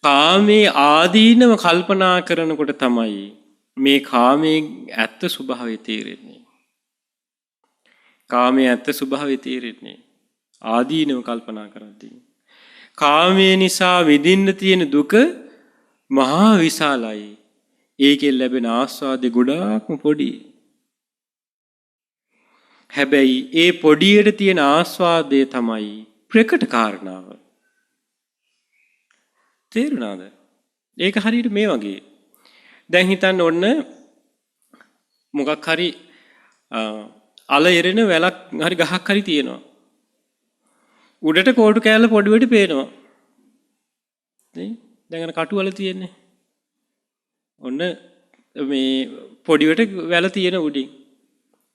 කාමයේ ආදීනව කල්පනා කරනකොට තමයි මේ කාමයේ ඇත්ත ස්වභාවය තේරෙන්නේ. කාමයේ ඇත්ත ස්වභාවය තේරෙන්නේ ආදීනව කල්පනා කරද්දී. කාමයේ නිසා විඳින්න තියෙන දුක මහා විශාලයි. ඒකෙන් ලැබෙන ආස්වාදේ ගොඩාක්ම පොඩි. හැබැයි ඒ පොඩියට තියෙන ආස්වාදය තමයි ප්‍රකට කාරණාව. තේරුණාද? ඒක හරියට මේ වගේ. දැන් හිතන්න ඔන්න මොකක් හරි අල එරෙන වැලක් හරි ගහක් හරි තියෙනවා. උඩට කෝටු කෑල්ල පොඩිවට පේනවා. නේ? දැන් අර කටු වල තියෙන්නේ. ඔන්න මේ පොඩිවට වැල තියෙන උඩින්.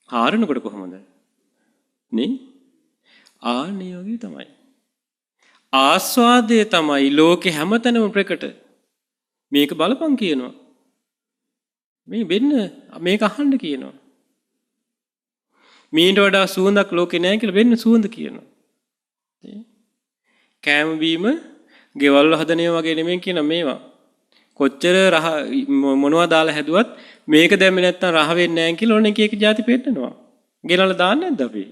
හාරනකොට කොහොමද? නේ? ආන්නේ වගේ තමයි. ආස්වාදය තමයි ලෝකේ හැමතැනම ප්‍රකට. මේක බලපං කියනවා. මේ වෙන්න මේක අහන්න කියනවා. මීට වඩා සුවඳක් ලෝකේ නැහැ කියලා වෙන්න සුවඳ කියනවා. කෑම බීම ගෙවල් හදනේ වගේ නෙමෙයි කියන මේවා. කොච්චර රහ මොනවා දාලා හැදුවත් මේක දැම්මේ නැත්තම් රහ වෙන්නේ නැහැ කියලා ඕන එක එක જાති පෙන්නනවා. ගෙනල්ලා දාන්නේ නැද්ද අපි?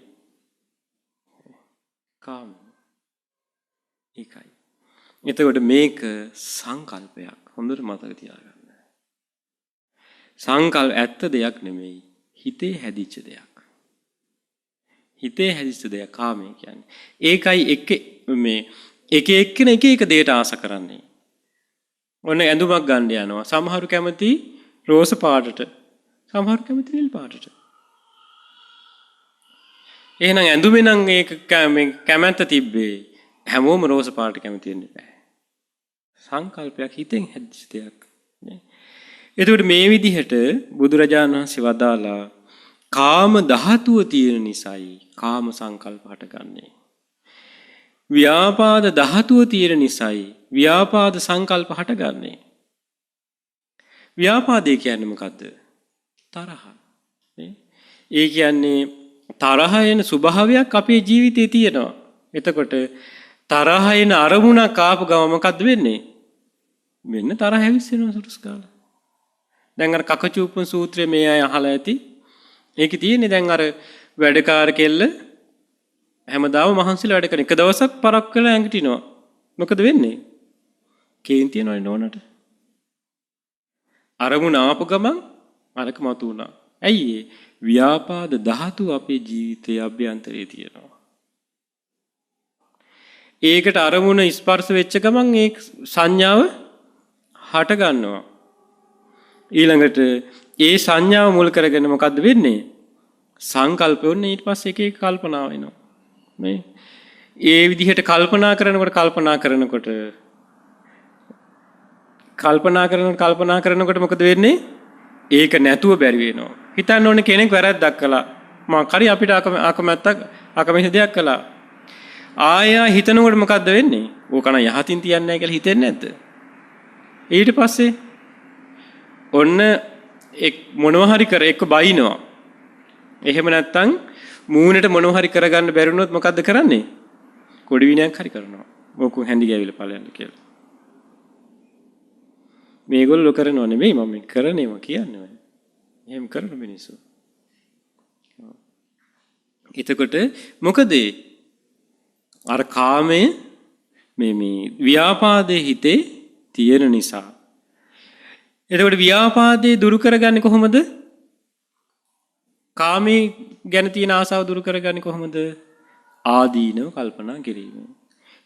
කාම. ඒකයි. එතකොට මේක සංකල්පයක්. හොඳට මතක තියාගන්න. සංකල්ප ඇත්ත දෙයක් නෙමෙයි. හිතේ හැදිච්ච දෙයක්. හිතේ හැදිච්ච දෙයක් කාමය කියන්නේ. ඒකයි මේ එක එක්කෙන එක එක දෙයට ආස කරන්නේ. ඔන්න ඇඳුමක් ගන්න යනවා. සමහරු කැමති රෝස පාටට. සමහරු කැමති නිල් පාටට. එහෙනම් ඇඳුමේ නම් ඒක කැමැත්ත තිබ්බේ. හැමෝම රෝස පාට කැමති වෙන්න බෑ. සංකල්පයක් හිතෙන් හැදිච්ච දෙයක් නේ. එතකොට මේ විදිහට බුදුරජාණන් වහන්සේ වදාලා කාම ධාතුව තියෙන නිසායි කාම සංකල්ප හටගන්නේ. ව්‍යාපාද ධාතුව තියෙන නිසායි ව්‍යාපාද සංකල්ප හටගන්නේ. ව්‍යාපාදේ කියන්නේ මොකද්ද? තරහ. ඒ කියන්නේ තරහ එන ස්වභාවයක් අපේ ජීවිතේ තියෙනවා. එතකොට තරහ එන අරමුණක් ආපු ගම මොකද්ද වෙන්නේ? මෙන්න තරහ හැවිස්සෙනවා සුරුස් කාලා. දැන් අර කකචූපන් සූත්‍රයේ මේ අය අහලා ඇති. ඒකේ තියෙන්නේ දැන් අර වැඩකාර කෙල්ල හැමදාම මහන්සිලා වැඩ කරන එක දවසක් පරක් වෙලා ඇඟටිනවා. මොකද වෙන්නේ? කේන්ති යනවනේ නෝනට. අරමුණ ආපු ගමන් අරක මතු වුණා. ඇයි ඒ? ව්‍යාපාද ධාතු අපේ ජීවිතයේ අභ්‍යන්තරයේ තියෙනවා. ඒකට අරමුණ ස්පර්ශ වෙච්ච ගමන් ඒ සංඥාව හට ගන්නවා. ඊළඟට ඒ සංඥාව මුල් කරගෙන මොකද්ද වෙන්නේ? සංකල්ප වෙන්නේ ඊට පස්සේ එක එක කල්පනා වෙනවා. මේ ඒ විදිහට කල්පනා කරනකොට මොකද වෙන්නේ? ඒක නැතුව බැරි වෙනවා. හිතන්න ඕනේ කෙනෙක් වැරද්දක් කළා. මම කරි අපිට අකමැති දෙයක් කළා. ආයා හිතනකොට මොකද්ද වෙන්නේ? ඕකන යහතින් තියන්නේ නැහැ කියලා හිතෙන්නේ නැද්ද? ඊට පස්සේ ඔන්න මොනවා හරි කර එක්ක බයිනවා. එහෙම නැත්නම් මූණට මොනවා හරි කරගන්න බැරි වුණොත් මොකද්ද කරන්නේ? කොඩි විනයක් හරි කරනවා. මොකු හැඳි ගෑවිලා ඵලයන් කියලා. මේගොල්ලෝ කරනව නෙමෙයි මම කරන්නේම කියන්නේ. එහෙම කරන මිනිස්සු. එතකොට මොකද අර කාමයේ මේ ව්‍යාපාදයේ හිතේ තියෙන නිසා. එතකොට ව්‍යාපාදේ දුරු කරගන්නේ කොහොමද? කාමයේ ගැන තියෙන ආසාව දුරු කරගන්නේ කොහොමද? ආදීනව කල්පනා කිරීම.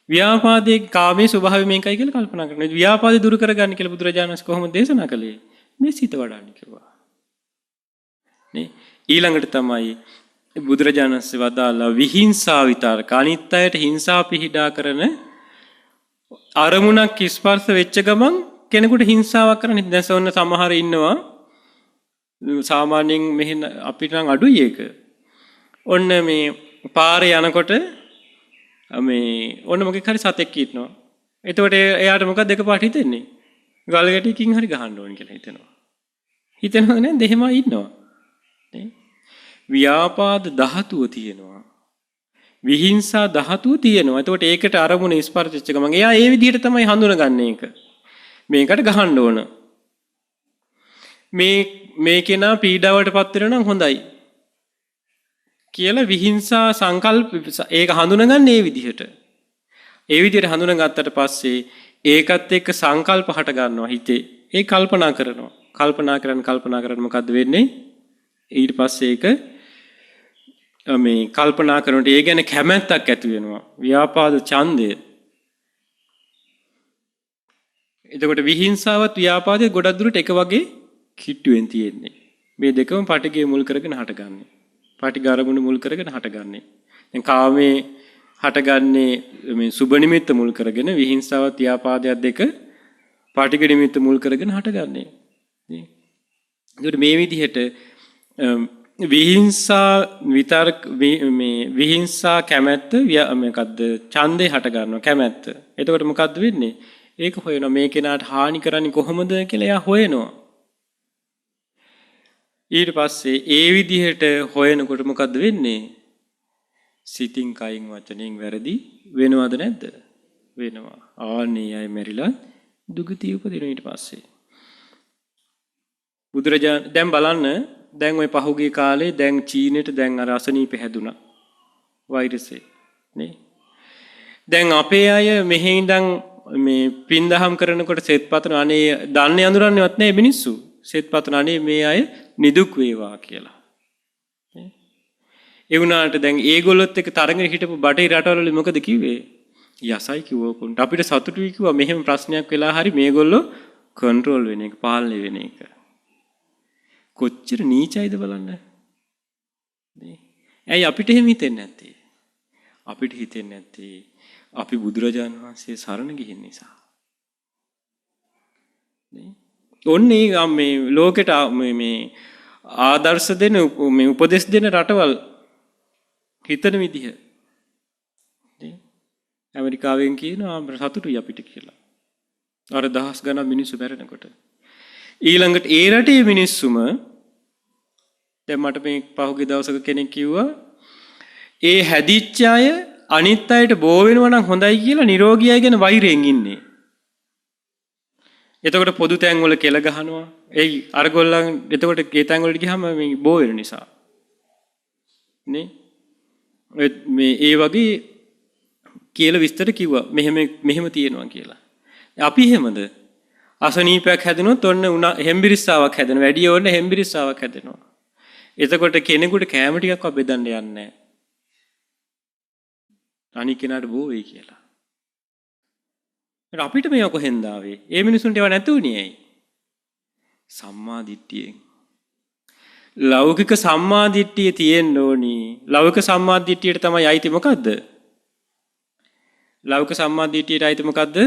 ව්‍යාපාදේ කාමයේ ස්වභාවය මේකයි කියලා කල්පනා කරනවා. ව්‍යාපාදේ දුරු කරගන්න කියලා බුදුරජාණන් වහන්සේ කොහොමද දේශනා කළේ? මේ සිත වඩන්න කිව්වා. නේ ඊළඟට තමයි බුදුරජාණන් වහන්සේ වදාළා විහිංසා විතරක අනිත් අයට හිංසා පිහිඩා කරන අරමුණක් ස්පර්ශ වෙච්ච ගමන් කෙනෙකුට හිංසාවක් කරන්න. දැන් සොන්න සමහර ඉන්නවා සාමාන්‍යයෙන් මෙහෙන් අපිට නම් අඩුයි ඒක. ඔන්න මේ පාරේ යනකොට ඔන්න මොකෙක් හරි සතෙක් ඉන්නවා. එතකොට එයාට මොකක්ද එකපාරට හිතෙන්නේ? ගල් ගැටියකින් හරි ගහන්න ඕන කියලා හිතෙනවා. හිතෙනවද නැද්ද? එහෙම ඉන්නවා. ව්‍යාපාද ධාතුව තියෙනවා. විහිංසා ධාතුව තියෙනවා. එතකොට ඒකට අරමුණ ස්පර්ශිච්ච ගමන් එයා ඒ විදිහට තමයි හඳුනගන්නේ ඒක. මේකට ගහන්න ඕන. මේ කෙනා පීඩාවටපත් වෙනවා නම් හොඳයි කියලා විහිංසා සංකල්ප ඒක හඳුනගන්නේ මේ විදිහට. ඒ විදිහට හඳුනගත්තට පස්සේ ඒකත් එක්ක සංකල්ප හට ගන්නවා හිතේ. ඒ කල්පනා කරනවා. කල්පනා කරන මොකද්ද වෙන්නේ? ඊට පස්සේ ඒක මේ කල්පනා කරනකොට ඒ ගැන කැමැත්තක් ඇති වෙනවා. ව්‍යාපාද ඡන්දය. එතකොට විහිංසාවත් ව්‍යාපාදයේ ගොඩක් දුරට එක වගේ කිට්ටුවෙන් තියෙන්නේ. මේ දෙකම පටිඝය මුල් කරගෙන හටගන්නේ. පටිඝ අරමුණු මුල් කරගෙන හටගන්නේ. දැන් කාමයේ හටගන්නේ මේ සුබ නිමිත්ත මුල් කරගෙන විහිංසාවත් ව්‍යාපාදයක් දෙක පටිඝ නිමිත්ත මුල් කරගෙන හටගන්නේ. මේ විදිහට විහිංසා විතරක මේ විහිංසා කැමැත්ත මොකද්ද ඡන්දේ හට ගන්නවා කැමැත්ත. එතකොට මොකද්ද වෙන්නේ? ඒක හොයනවා මේ කෙනාට හානි කරන්නේ කොහොමද කියලා එයා හොයනවා. ඊට පස්සේ ඒ විදිහට හොයනකොට මොකද්ද වෙන්නේ? සිතින් කයින් වචනෙන් වැරදි වෙනවද නැද්ද? වෙනවා. ආන්නේ අය මෙරිලා දුගතිය උපදින ඊට පස්සේ. බුදුරජාණන් දැන් බලන්න දැන් ওই පහුගිය කාලේ දැන් චීනෙට දැන් අර අසනීප හැදුනා වෛරසෙ නේ. දැන් අපේ අය මෙහි ඉඳන් මේ පින්දහම් කරනකොට සෙත්පතන අනේ දන්නේ අඳුරන්නේවත් නැහැ මිනිස්සු. සෙත්පතන අනේ මේ අය නිදුක් වේවා කියලා. ඒ වුණාට දැන් ඒගොල්ලොත් එක්ක තරඟ හිටපු බටේ රටවල මොකද කිව්වේ? යසයි කිව්වොත් අපිට සතුටුයි කිව්වා මෙහෙම ප්‍රශ්නයක් වෙලා හරි මේගොල්ලෝ කන්ට්‍රෝල් වෙන එක පාලනය වෙන එක. කොච්චර නීචයිද බලන්න. ඇයි අපිට එහෙම හිතෙන්නේ නැත්තේ? අපිට හිතෙන්නේ නැත්තේ අපි බුදුරජාණන් වහන්සේ සරණ ගිහින් නිසා. ඔන්නේ මේ ලෝකෙට මේ ආදර්ශ දෙන මේ උපදෙස් දෙන රටවල් හිතන විදිහ. ඇමරිකාවෙන් කියනවා සතුටුයි අපිට කියලා. අර දහස් ගණන් මිනිස්සු මැරෙනකොට. ඊළඟට ඒ රටේ මිනිස්සුම දැන් මට මේ පහුගිය දවසක කෙනෙක් කිව්වා ඒ හැදිච්ච අය අනිත් අයට බෝ වෙනවා නම් හොඳයි කියලා නිරෝගී අය ගැන වෛරයෙන් ඉන්නේ. එතකොට පොදු තැන් වල කෙල ගහනවා. එයි අරගොල්ලන් එතකොට ඒ තැන් වලට ගියාම මේ බෝ වෙන නිසා. නේ? මේ ඒ වගේ කියලා විස්තර කිව්වා. මෙහෙම තියෙනවා කියලා. අපි එහෙමද? අසනීපයක් හැදෙනොත් ඔන්න හෙම්බිරිස්සාවක් හැදෙනවා. වැඩි ඕන හෙම්බිරිස්සාවක් හැදෙනවා. එතකොට කෙනෙකුට කැම ටිකක් බෙදන්න යන්නේ නැහැ. අනික් කෙනාට බෝ වෙයි කියලා. අපිට මේක කොහෙන්ද ආවේ? ඒ මිනිසුන්ට ඒව නැතුණේ ඇයි? සම්මා දිට්ඨියෙන්. ලෞකික සම්මා දිට්ඨිය තියෙන්න ඕනි. ලෞකික සම්මා දිට්ඨියට තමයි අයිති මොකද්ද? ලෞකික සම්මා දිට්ඨියට අයිති මොකද්ද?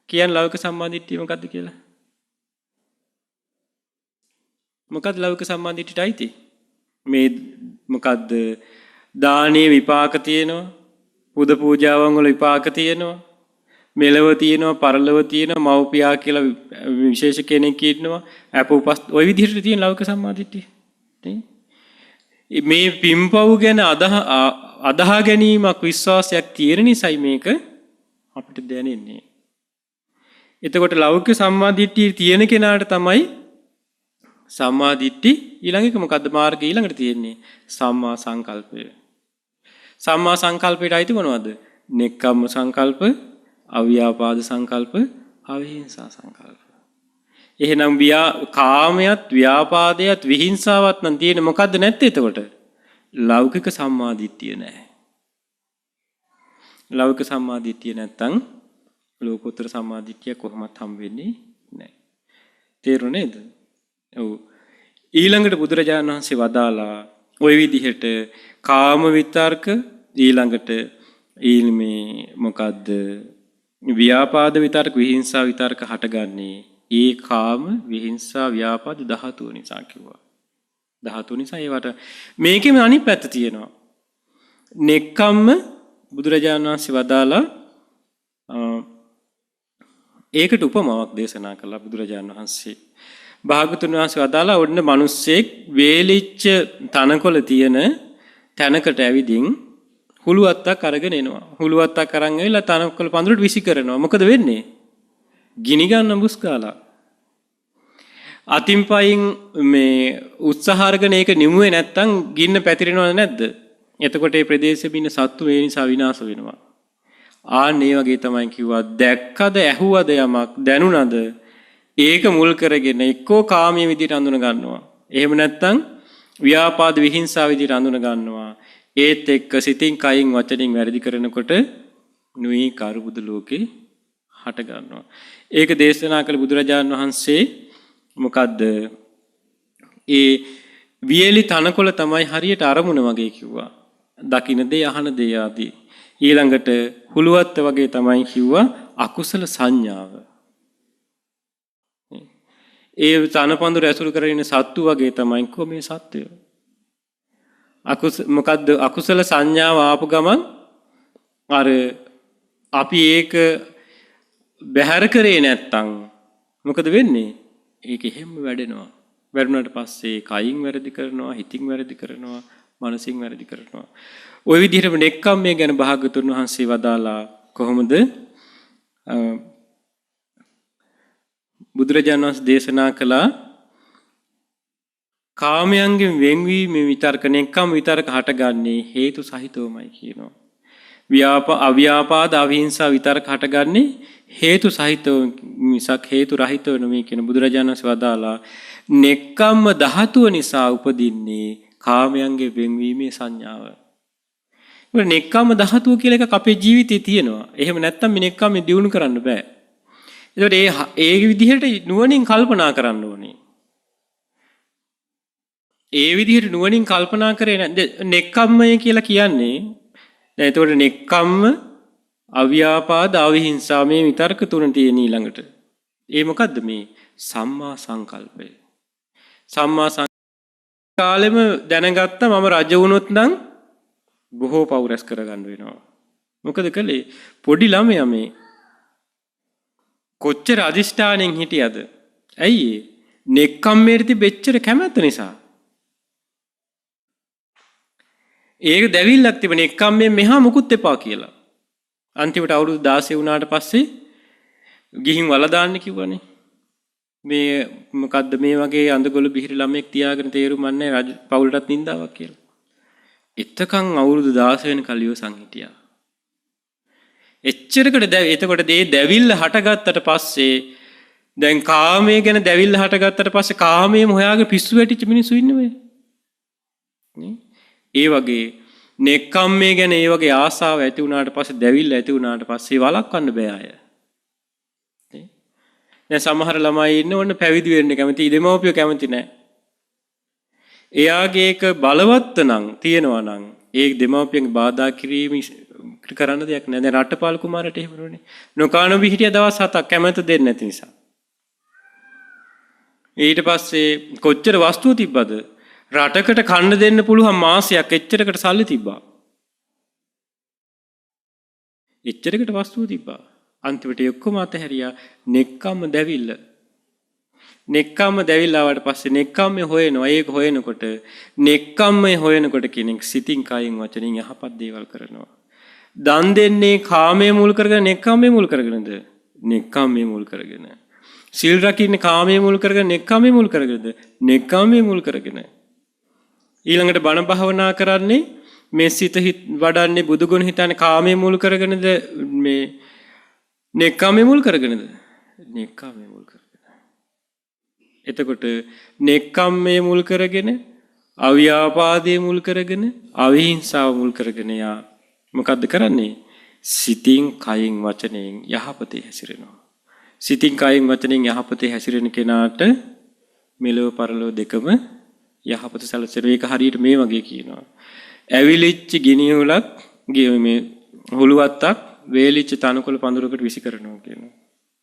කියන්නේ ලෞකික සම්මා දිට්ඨිය මොකද්ද කියලා? මොකද්ද ලෞකික සම්මා දිට්ඨියට අයිති? මේ මොකද්ද? දානයේ විපාක තියෙනවා. පුද පූජාවන් වල විපාක තියෙනවා. මෙලව තියෙනවා, පරලොව තියෙනවා, මව්පියා කියලා විශේෂ කෙනෙක් ඉන්නවා. අපෝපස් ওই විදිහට තියෙන ලෞකික සම්මා දිට්ඨිය. මේ පිම්පව් ගැන අදහා ගැනීමක් විශ්වාසයක් තියෙන නිසායි මේක අපිට දැනෙන්නේ. එතකොට ලෞකික සම්මා දිට්ඨිය තියෙන කෙනාට තමයි සම්මා දිට්ඨි ඊළඟ එක මොකද්ද මාර්ගය ඊළඟට තියෙන්නේ සම්මා සංකල්පය. සම්මා සංකල්පයට අයිති මොනවද? නෙක්ඛම්ම සංකල්ප, අව්‍යාපාද සංකල්ප, අවිහිංසා සංකල්ප. එහෙනම් කාමයට, ව්‍යාපාදයට, විහිංසාවත් නම් තියෙන මොකද්ද නැත්තේ එතකොට? ලෞකික සම්මා දිට්ඨිය නැහැ. ලෞකික සම්මා දිට්ඨිය නැත්තම් ලෝකෝත්තර සම්මා දිට්ඨිය කොහොමත් හම් වෙන්නේ නැහැ. තේරුණේ නේද? ඔව්. ඊළඟට බුදුරජාණන් වහන්සේ වදාලා ওই විදිහට කාම විතර්ක ඊළඟට මේ මොකද්ද ව්‍යාපාද විතර්ක විහිංසා විතර්ක හටගන්නේ ඒ කාම විහිංසා ව්‍යාපාද ධාතුව නිසා කිව්වා. ධාතුව නිසා ඒවට මේකෙම අනිත් පැත්ත තියෙනවා. නෙක්ඛම්ම බුදුරජාණන් වහන්සේ වදාලා ඒකට උපමාවක් දේශනා කළා බුදුරජාණන් වහන්සේ. භාගතුන් වහන්සේ වදාලා ඔන්න මිනිස්සෙක් වේලිච්ච තනකොළ තියෙන තැනකට ඇවිදින් හුලුවත්තක් අරගෙන එනවා. හුලුවත්තක් අරන් ඇවිල්ලා තනකොළ පඳුරට විසි කරනවා. මොකද වෙන්නේ? ගිනි ගන්න බුස්කාලා. අතින් පයින් මේ උත්සාහ අරගෙන ඒක නිමුවේ නැත්තම් ගින්න පැතිරෙනවද නැද්ද? එතකොට මේ ප්‍රදේශෙම ඉන්න සත්තු මේ නිසා විනාශ වෙනවා. ආන් මේ වගේ තමයි කිව්වා දැක්කද ඇහුවද යමක් දැනුණද ඒක මුල් කරගෙන එක්කෝ කාමයේ විදිහට අඳුන ගන්නවා. එහෙම නැත්නම් ව්‍යාපාද විහිංසාව විදිහට අඳුන ගන්නවා. ඒත් එක්ක සිතින් කයින් වචනින් වැරදි කරනකොට නුයි කරුබුදු ලෝකේ හට ගන්නවා. ඒක දේශනා කළ බුදුරජාණන් වහන්සේ මොකද්ද? ඒ වියලි තනකොළ තමයි හරියට අරමුණ වගේ කිව්වා. දකින්න දේ අහන දේ ආදී. ඊළඟට හුලුවත්ත වගේ තමයි කිව්වා අකුසල සංඥාව. ඒ තනපඳුර ඇසුරු කරගෙන සත්තු වගේ තමයි කො මේ සත්වය. මොකද්ද අකුසල සංඥාව ආපු ගමන් අර අපි ඒක බැහැර කරේ නැත්තම් මොකද වෙන්නේ? ඒක හැම වැඩෙනවා. වැඩුණාට පස්සේ කයින් වැරදි කරනවා, හිතින් වැරදි කරනවා, මනසින් වැරදි කරනවා. ওই විදිහටම නෙක්ඛම්මයේ ගැන භාගතුන් වහන්සේ වදාලා කොහොමද? බුදුරජාණන් වහන්සේ දේශනා කළා කාමයන්ගෙන් වෙන්වීම විතර්ක නෙක්ඛම් විතර්ක හටගන්නේ හේතු සහිතවමයි කියනවා. අව්‍යාපාද අවිහිංසා විතර්ක හටගන්නේ හේතු සහිතව මිසක් හේතු රහිතව නෙමෙයි කියන බුදුරජාණන් වහන්සේ වදාලා නෙක්ඛම්ම ධාතුව නිසා උපදින්නේ කාමයන්ගේ වෙන්වීමේ සංඥාව. ඒ නෙක්ඛම්ම ධාතුව කියලා එකක් අපේ ජීවිතේ තියෙනවා. එහෙම නැත්නම් මේ නෙක්ඛම්ම දියුණු කරන්න බෑ. ඒකට ඒ විදිහට නුවණින් කල්පනා කරන්න ඕනේ. ඒ විදිහට නුවණින් කල්පනා කරේ නෙක්ඛම්මය කියලා කියන්නේ දැන් ඒතකොට නෙක්ඛම්ම අව්‍යාපාද අවිහිංසා මේ විතර්ක තුන තියෙන ඊළඟට. ඒ මොකද්ද මේ සම්මා සංකල්පය. සම්මා කාලෙම දැනගත්තා මම රජ වුණොත් නම් බොහෝ පව් රැස් කරගන්න වෙනවා. මොකද කළේ පොඩි ළමයා මේ කොච්චර අදිෂ්ඨානෙන් හිටියද? ඇයි ඒ? නෙක්ඛම්මයට තිබෙච්චර කැමැත්ත නිසා. ඒක දැවිල්ලක් තිබුණේ නෙක්ඛම්මෙන් මෙහා මුකුත් එපා කියලා. අන්තිමට අවුරුදු 16 වුණාට පස්සේ ගිහින් වල දාන්න කිව්වනේ. මේ මොකද්ද මේ වගේ අඳගොළු බිහිරි ළමෙක් තියාගෙන තේරුම් ගන්නෑ රජ පවුලටත් නින්දාවක් කියලා. එතකන් අවුරුදු 16 වෙනකල් ඉවසන් හිටියා. එච්චරකට එතකොට මේ දැවිල්ල හටගත්තට පස්සේ දැන් කාමයේ ගැන දැවිල්ල හටගත්තට පස්සේ කාමයේම හොයාගෙන පිස්සු වැටිච්ච මිනිස්සු ඉන්නේ නේ. ඒ වගේ නෙක්ඛම්මයේ ගැන ඒ වගේ ආසාව ඇති වුණාට පස්සේ දැවිල්ල ඇති වුණාට පස්සේ වළක්වන්න බෑ අය. දැන් සමහර ළමයි ඉන්න ඕන පැවිදි වෙන්න කැමති දෙමව්පියෝ කැමති නැහැ. එයාගේ එක බලවත් නම් තියෙනවා නම් ඒ දෙමව්පියන්ගේ බාධා කිරීම කරන්න දෙයක් නැහැ. දැන් රට්ටපාල කුමාරට එහෙම නෙවෙයි. නොකානොබි හිටිය දවස් 7ක් කැමැත්ත දෙන්නේ නැති නිසා. ඊට පස්සේ කොච්චර වස්තුව තිබ්බද? රටකට කන්න දෙන්න පුළුවන් මාසයක් එච්චරකට සල්ලි තිබ්බා. එච්චරකට වස්තුව තිබ්බා. අන්තිමට ඔක්කොම අතහැරියා නෙක්ඛම්ම දැවිල්ල. නෙක්ඛම්ම දැවිල්ල ආවට පස්සේ නෙක්ඛම්මේ හොයනවා. ඒක හොයනකොට නෙක්ඛම්මේ හොයනකොට කෙනෙක් සිතින් කයින් වචනින් යහපත් දේවල් කරනවා. දන් දෙන්නේ කාමයේ මුල් කරගෙන නෙක්ඛම්මේ මුල් කරගෙනද? නෙක්ඛම්මේ මුල් කරගෙන. සීල් රකින්නේ කාමයේ මුල් කරගෙන නෙක්ඛම්මේ මුල් කරගෙනද? නෙක්ඛම්මේ මුල් කරගෙන. ඊළඟට බණ භාවනා කරන්නේ මේ සිත වඩන්නේ බුදුගුණ හිතන්නේ කාමයේ මුල් කරගෙනද මේ නෙක්ඛම්මේ මුල් කරගෙනද? නෙක්ඛම්මේ මුල් කරගෙන. එතකොට නෙක්ඛම්මේ මුල් කරගෙන අව්‍යාපාදයේ මුල් කරගෙන අවිහිංසාව මුල් කරගෙන යා මොකද්ද කරන්නේ? සිතින් කයින් වචනයෙන් යහපතේ හැසිරෙනවා. සිතින් කයින් වචනයෙන් යහපතේ හැසිරෙන කෙනාට මෙලොව පරලොව දෙකම යහපත සැලසෙන. ඒක හරියට මේ වගේ කියනවා. ඇවිලිච්ච ගිනි උලක් මේ හුලුවත්තක් වේලිච්ච තනකොළ පඳුරකට විසි කරනවා කියනවා.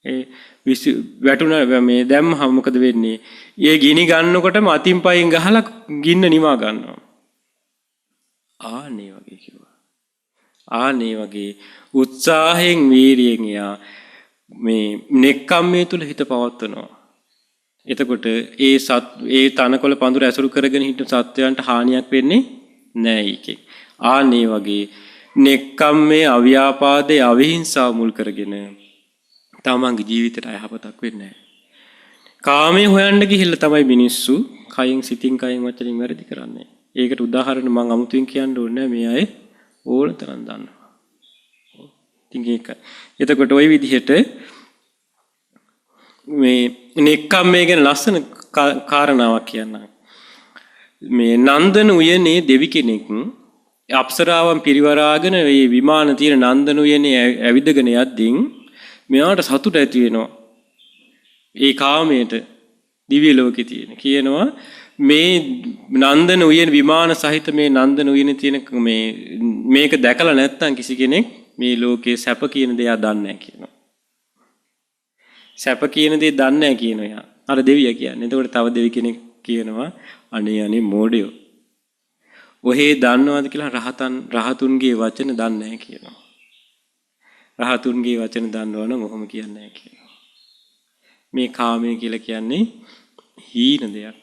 ඒ විසි වැටුණ මේ දැම්මම මොකද වෙන්නේ? ඒ ගිනි ගන්නකොටම අතින් පයින් ගහලා ගින්න නිවා ගන්නවා. ආනේ වගේ කිව්වා. ආනේ වගේ උත්සාහයෙන් වීරියෙන් යා මේ නෙක්ඛම්මයේ තුල හිත පවත්වනවා. එතකොට ඒ තනකොළ පඳුර ඇසුරු කරගෙන හිටු සත්වයන්ට හානියක් වෙන්නේ නැහැ ඒකේ. ආනේ වගේ නෙක්ඛම්මේ අව්‍යාපාදේ අවිහිංසාව මුල් කරගෙන තමන්ගේ ජීවිතයට අයහපතක් වෙන්නේ නැහැ. කාමයේ හොයන්න ගිහිල්ලා තමයි මිනිස්සු කයින් සිතින් කයින් වචනින් වැරදි කරන්නේ. ඒකට උදාහරණ මම අමුතුවෙන් කියන්න ඕනේ මේ අය ඕන තරම් දන්නවා. ඉතින් ඒක. එතකොට ওই විදිහට මේ නෙක්ඛම්මයේ ගැන ලස්සන කාරණාවක් කියන්නම්. මේ නන්දන උයනේ දෙවි කෙනෙක් අප්සරාවන් පිරිවරාගෙන මේ විමාන තියෙන නන්දන උයනේ ඇවිදගෙන යද්දී මෙයාට සතුට ඇති වෙනවා. ඒ කාමයට දිව්‍ය ලෝකේ තියෙන කියනවා මේ නන්දන උයන විමාන සහිත මේ නන්දන උයනේ තියෙන මේක දැකලා නැත්නම් කිසි කෙනෙක් මේ ලෝකේ සැප කියන දේ දන්නේ නැහැ කියනවා. සැප කියන දේ දන්නේ නැහැ කියනවා. අර දෙවියා කියන්නේ. එතකොට තව දෙවි කෙනෙක් කියනවා අනේ මෝඩයෝ. ඔහේ දන්නවද කියලා රහතුන්ගේ වචන දන්නේ නැහැ කියනවා. රහතුන්ගේ වචන දන්නවනම් ඔහොම කියන්නේ නැහැ කියනවා. මේ කාමය කියලා කියන්නේ හීන දෙයක්.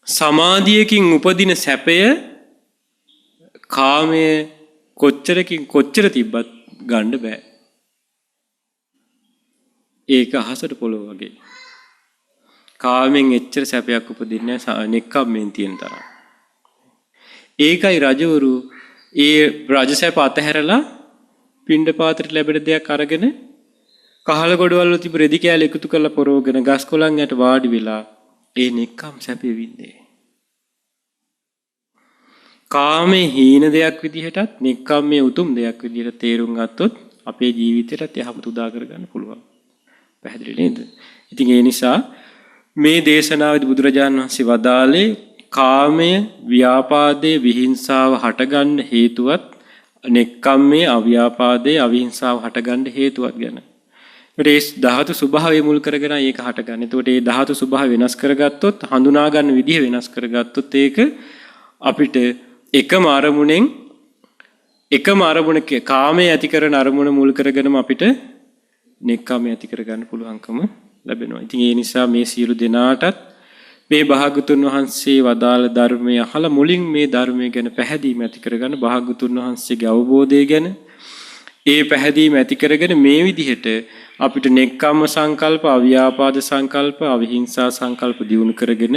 සමාධියකින් උපදින සැපය කාමයේ කොච්චර තිබ්බත් ගන්න බෑ. ඒක අහසට පොළොව වගේ. කාමෙන් එච්චර සැපයක් උපදින්නේ නැහැ නෙක්ඛම්මෙන් තියෙන තරම්. ඒකයි රජවරු ඒ රජසැප අතහැරලා පිණ්ඩපාතයට ලැබෙන දෙයක් අරගෙන කහල ගොඩවල් වල තිබු රෙදි කෑලි එකතු කරලා පොරවගෙන ගස් කොළන් යට වාඩි වෙලා ඒ නෙක්ඛම් සැපෙ විඳේ. කාමේ හීන දෙයක් විදිහටත් නෙක්ඛම්මේ උතුම් දෙයක් විදිහට තේරුම් ගත්තොත් අපේ ජීවිතයටත් යහපත උදා කරගන්න පුළුවන්. පැහැදිලි නේද? ඉතින් ඒ නිසා මේ දේශනාවේදී බුදුරජාණන් වහන්සේ වදාළේ කාමය, ව්‍යාපාදයේ විහිංසාව හටගන්න හේතුවත් නෙක්ඛම්මේ අව්‍යාපාදයේ අවිහිංසාව හටගන්න හේතුවත් ගැන. ඒ ධාතු ස්වභාවය මුල් කරගෙන ඒක හටගන්නේ. එතකොට මේ ධාතු ස්වභාවය වෙනස් කරගත්තොත් හඳුනා ගන්න විදිහ වෙනස් කරගත්තොත් ඒක අපිට එකම අරමුණක කාමයේ ඇති කරන අරමුණ මුල් කරගෙනම අපිට නෙක්ඛම්මයේ ඇති කරගන්න පුළුවන්කම ලැබෙනවා. ඉතින් ඒ නිසා මේ සියලු දෙනාටත් මේ භාගතුන් වහන්සේ වදාළ ධර්මය අහලා මුලින් මේ ධර්මය ගැන පැහැදීම ඇති කරගන්න භාගතුන් වහන්සේගේ අවබෝධය ගැන ඒ පැහැදීම ඇති කරගෙන මේ විදිහට අපිට නෙක්ඛම්ම සංකල්ප, අව්‍යාපාද සංකල්ප, අවිහිංසා සංකල්ප දියුණු කරගෙන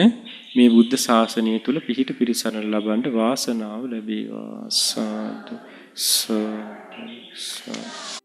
මේ බුද්ධ ශාසනය තුල පිහිට පිරිසරණ ලබන්න වාසනාව ලැබේවා. සාදු සාදු සාදු.